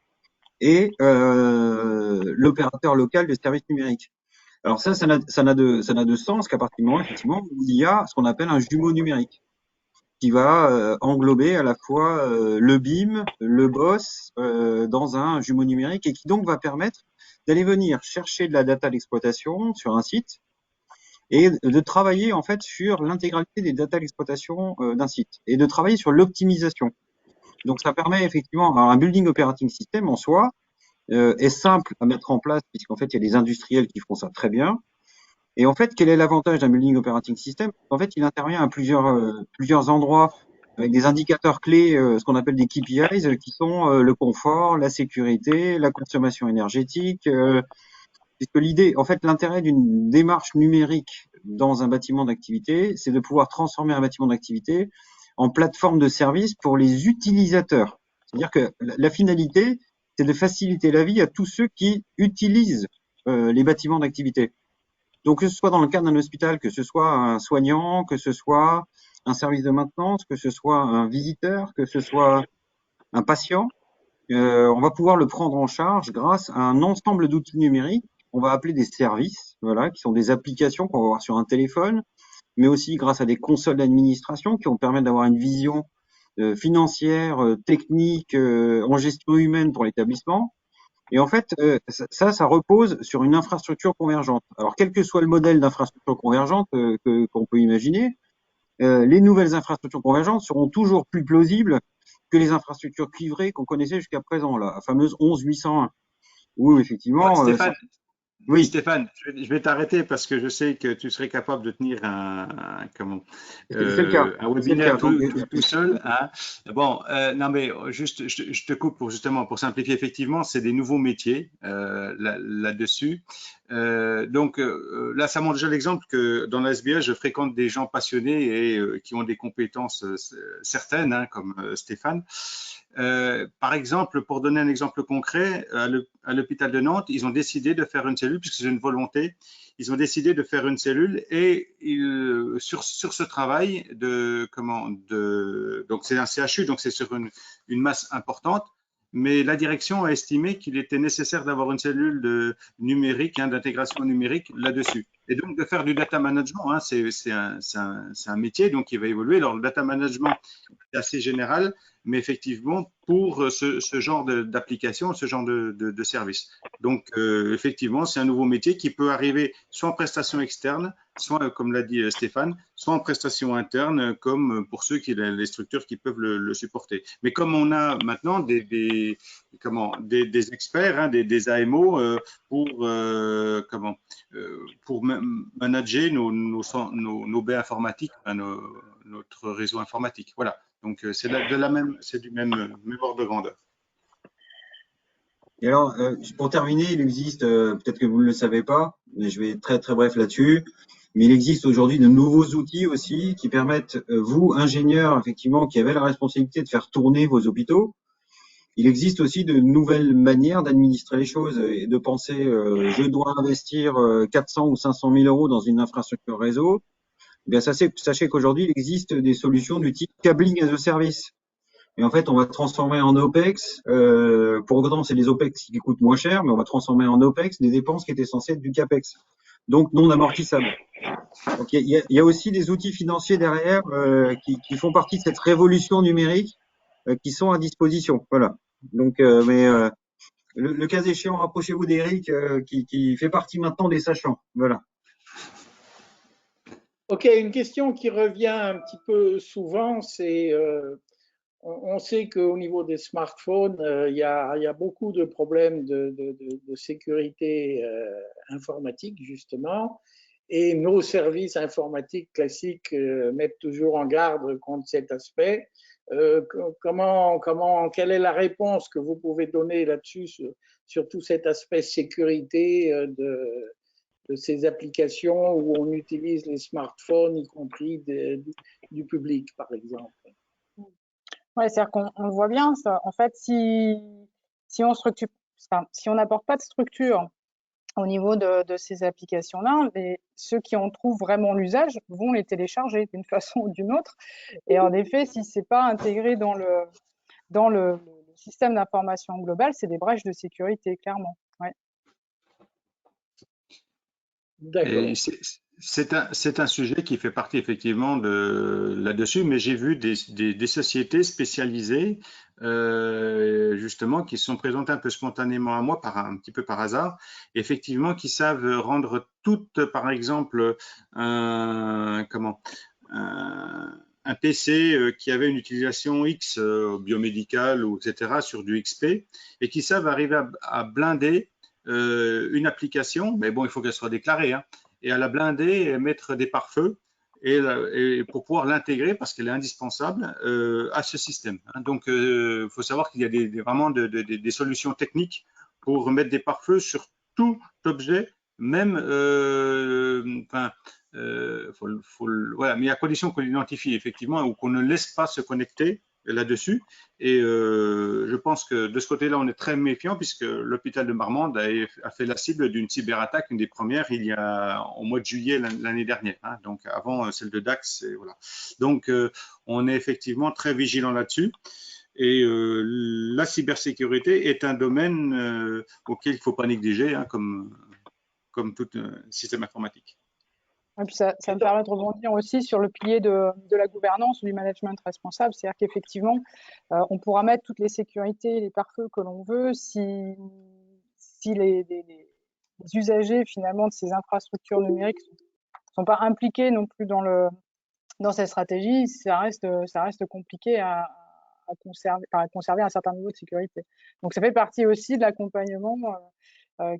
et l'opérateur local de services numériques. Alors ça n'a de sens qu'à partir du moment effectivement où il y a ce qu'on appelle un jumeau numérique, qui va englober à la fois le BIM, le BOSS dans un jumeau numérique, et qui donc va permettre d'aller venir chercher de la data d'exploitation sur un site et de travailler en fait sur l'intégralité des data d'exploitation d'un site et de travailler sur l'optimisation. Donc ça permet effectivement un building operating system en soi est simple à mettre en place, puisqu'en fait il y a des industriels qui font ça très bien. Et en fait, quel est l'avantage d'un building operating system? En fait, il intervient à plusieurs endroits avec des indicateurs clés, ce qu'on appelle des KPIs, qui sont le confort, la sécurité, la consommation énergétique. Puisque l'idée, en fait, l'intérêt d'une démarche numérique dans un bâtiment d'activité, c'est de pouvoir transformer un bâtiment d'activité en plateforme de service pour les utilisateurs. C'est-à-dire que la finalité, c'est de faciliter la vie à tous ceux qui utilisent les bâtiments d'activité. Donc, que ce soit dans le cadre d'un hôpital, que ce soit un soignant, que ce soit un service de maintenance, que ce soit un visiteur, que ce soit un patient, on va pouvoir le prendre en charge grâce à un ensemble d'outils numériques qu'on va appeler des services, voilà, qui sont des applications qu'on va avoir sur un téléphone, mais aussi grâce à des consoles d'administration qui vont permettre d'avoir une vision financière, technique, en gestion humaine pour l'établissement. Et en fait, ça repose sur une infrastructure convergente. Alors, quel que soit le modèle d'infrastructure convergente qu'on peut imaginer, les nouvelles infrastructures convergentes seront toujours plus plausibles que les infrastructures cuivrées qu'on connaissait jusqu'à présent, la fameuse 11801. Oui, effectivement. Stéphane, oui. Stéphane, je vais t'arrêter parce que je sais que tu serais capable de tenir un webinaire tout seul. Hein. Bon, non mais juste, je te coupe pour simplifier. Effectivement, c'est des nouveaux métiers là-dessus. Donc là, ça montre déjà l'exemple que dans la SBA, je fréquente des gens passionnés et qui ont des compétences certaines, hein, comme Stéphane. Par exemple, pour donner un exemple concret, à l'hôpital de Nantes, ils ont décidé de faire une cellule, puisque c'est une volonté, ils ont décidé de faire une cellule et sur ce travail donc c'est un CHU, donc c'est sur une masse importante, mais la direction a estimé qu'il était nécessaire d'avoir une cellule numérique, hein, d'intégration numérique là-dessus. Et donc de faire du data management, hein, c'est un métier donc qui va évoluer. Alors le data management est assez général, mais effectivement pour ce genre d'application, ce genre de service. Donc effectivement, c'est un nouveau métier qui peut arriver soit en prestation externe, soit comme l'a dit Stéphane, soit en prestation interne, comme pour ceux qui les structures qui peuvent le supporter. Mais comme on a maintenant des experts, hein, des AMO pour manager nos baies informatiques, notre réseau informatique. Voilà. Donc c'est du même ordre de grandeur. Et alors, pour terminer, il existe, peut-être que vous ne le savez pas, mais je vais être très très bref là-dessus, mais il existe aujourd'hui de nouveaux outils aussi qui permettent, vous, ingénieurs, effectivement, qui avez la responsabilité de faire tourner vos hôpitaux, il existe aussi de nouvelles manières d'administrer les choses et de penser, je dois investir 400 ou 500 000 euros dans une infrastructure réseau. Eh bien, sachez qu'aujourd'hui, il existe des solutions du type cabling as a service. Et en fait, on va transformer en OPEX, pour autant, c'est les OPEX qui coûtent moins cher, mais on va transformer en OPEX des dépenses qui étaient censées être du CAPEX, donc non amortissables. Donc, il y a aussi des outils financiers derrière qui font partie de cette révolution numérique qui sont à disposition. Voilà. Donc, le cas échéant, rapprochez-vous d'Eric qui fait partie maintenant des sachants. Voilà. Ok, une question qui revient un petit peu souvent, c'est on sait qu'au niveau des smartphones, il y a beaucoup de problèmes de sécurité informatique, justement, et nos services informatiques classiques mettent toujours en garde contre cet aspect. Quelle est la réponse que vous pouvez donner là-dessus sur tout cet aspect sécurité de ces applications où on utilise les smartphones, y compris du public, par exemple? Ouais, c'est-à-dire qu'on le voit bien, ça. En fait, si on structure, enfin, si on n'apporte pas de structure au niveau de ces applications-là, ceux qui en trouvent vraiment l'usage vont les télécharger d'une façon ou d'une autre. Et en effet, si c'est pas intégré dans le système d'information global, c'est des brèches de sécurité, clairement. Ouais. D'accord. C'est un sujet qui fait partie effectivement de là-dessus, mais j'ai vu des sociétés spécialisées justement qui se sont présentées un peu spontanément à moi un petit peu par hasard, effectivement qui savent rendre toutes, par exemple, un, comment, un PC qui avait une utilisation X biomédicale ou etc. sur du XP et qui savent arriver à blinder une application, mais bon, il faut qu'elle soit déclarée, hein, et à la blinder et mettre des pare-feux et pour pouvoir l'intégrer parce qu'elle est indispensable à ce système. Hein. Donc, il faut savoir qu'il y a vraiment des solutions techniques pour mettre des pare-feux sur tout objet, même, voilà, mais à condition qu'on l'identifie effectivement ou qu'on ne laisse pas se connecter là-dessus. Et je pense que de ce côté-là, on est très méfiant puisque l'hôpital de Marmande a fait la cible d'une cyberattaque, une des premières, au mois de juillet l'année dernière. Hein, donc avant celle de Dax. Et voilà. Donc on est effectivement très vigilant là-dessus. Et la cybersécurité est un domaine auquel il ne faut pas négliger, hein, comme tout système informatique. Et puis ça me permet de rebondir aussi sur le pilier de la gouvernance ou du management responsable. C'est-à-dire qu'effectivement, on pourra mettre toutes les sécurités, les pare-feux que l'on veut si les usagers finalement de ces infrastructures numériques sont pas impliqués non plus dans cette stratégie, ça reste compliqué à conserver un certain niveau de sécurité. Donc ça fait partie aussi de l'accompagnement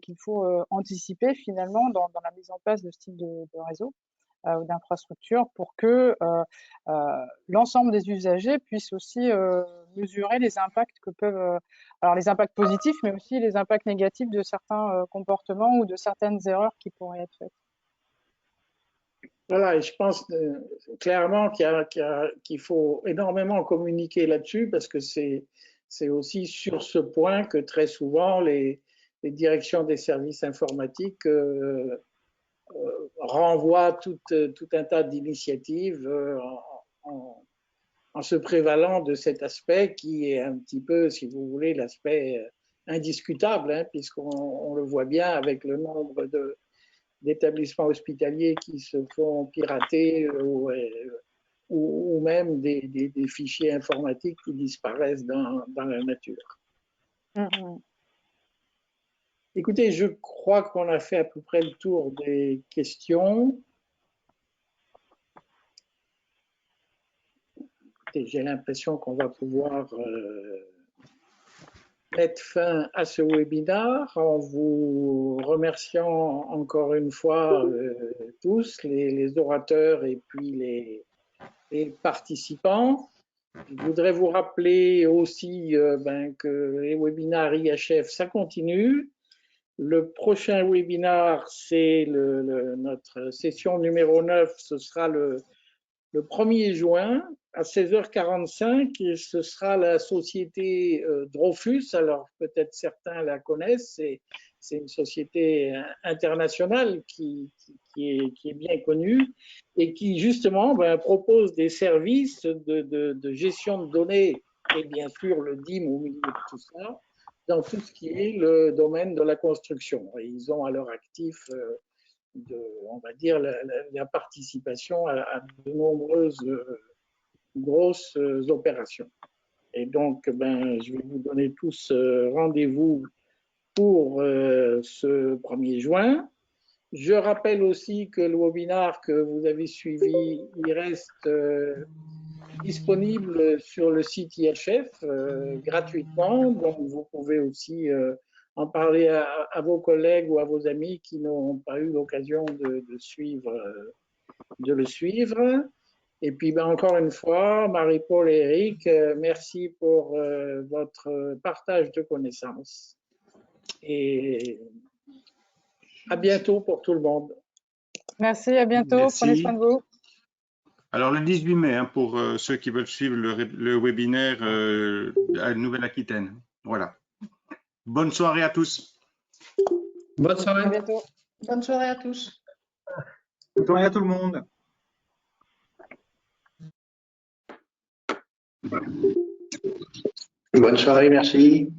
qu'il faut anticiper finalement dans la mise en place de ce type de réseau ou d'infrastructure pour que l'ensemble des usagers puissent aussi mesurer les impacts que peuvent, alors les impacts positifs, mais aussi les impacts négatifs de certains comportements ou de certaines erreurs qui pourraient être faites. Voilà, et je pense clairement qu'il faut énormément communiquer là-dessus parce que c'est aussi sur ce point que très souvent les directions des services informatiques renvoient tout un tas d'initiatives en se prévalant de cet aspect qui est un petit peu, si vous voulez, l'aspect indiscutable, hein, puisqu'on le voit bien avec le nombre d'établissements hospitaliers qui se font pirater ou même des fichiers informatiques qui disparaissent dans la nature. Écoutez, je crois qu'on a fait à peu près le tour des questions. J'ai l'impression qu'on va pouvoir mettre fin à ce webinaire en vous remerciant encore une fois tous, les orateurs et puis les participants. Je voudrais vous rappeler aussi que les webinaires IHF, ça continue. Le prochain webinaire, c'est notre session numéro 9, ce sera le 1er juin à 16h45 et ce sera la société Drofus. Alors peut-être certains la connaissent, c'est une société internationale qui est bien connue et qui justement propose des services de gestion de données et bien sûr le DIM au milieu de tout ça, dans tout ce qui est le domaine de la construction. Et ils ont à leur actif on va dire, la participation à de nombreuses grosses opérations. Et donc, je vais vous donner tous rendez-vous pour ce 1er juin. Je rappelle aussi que le webinaire que vous avez suivi, il reste disponible sur le site IHF gratuitement. Donc, vous pouvez aussi en parler à vos collègues ou à vos amis qui n'ont pas eu l'occasion de le suivre. Et puis, encore une fois, Marie-Paul et Eric, merci pour votre partage de connaissances. Et à bientôt pour tout le monde. Merci, à bientôt. Merci. Prenez soin de vous. Alors, le 18 mai, pour ceux qui veulent suivre le webinaire à Nouvelle-Aquitaine. Voilà. Bonne soirée à tous. Bonne soirée. À bientôt. Bonne soirée à tous. Bonne soirée à tout le monde. Bonne soirée, merci.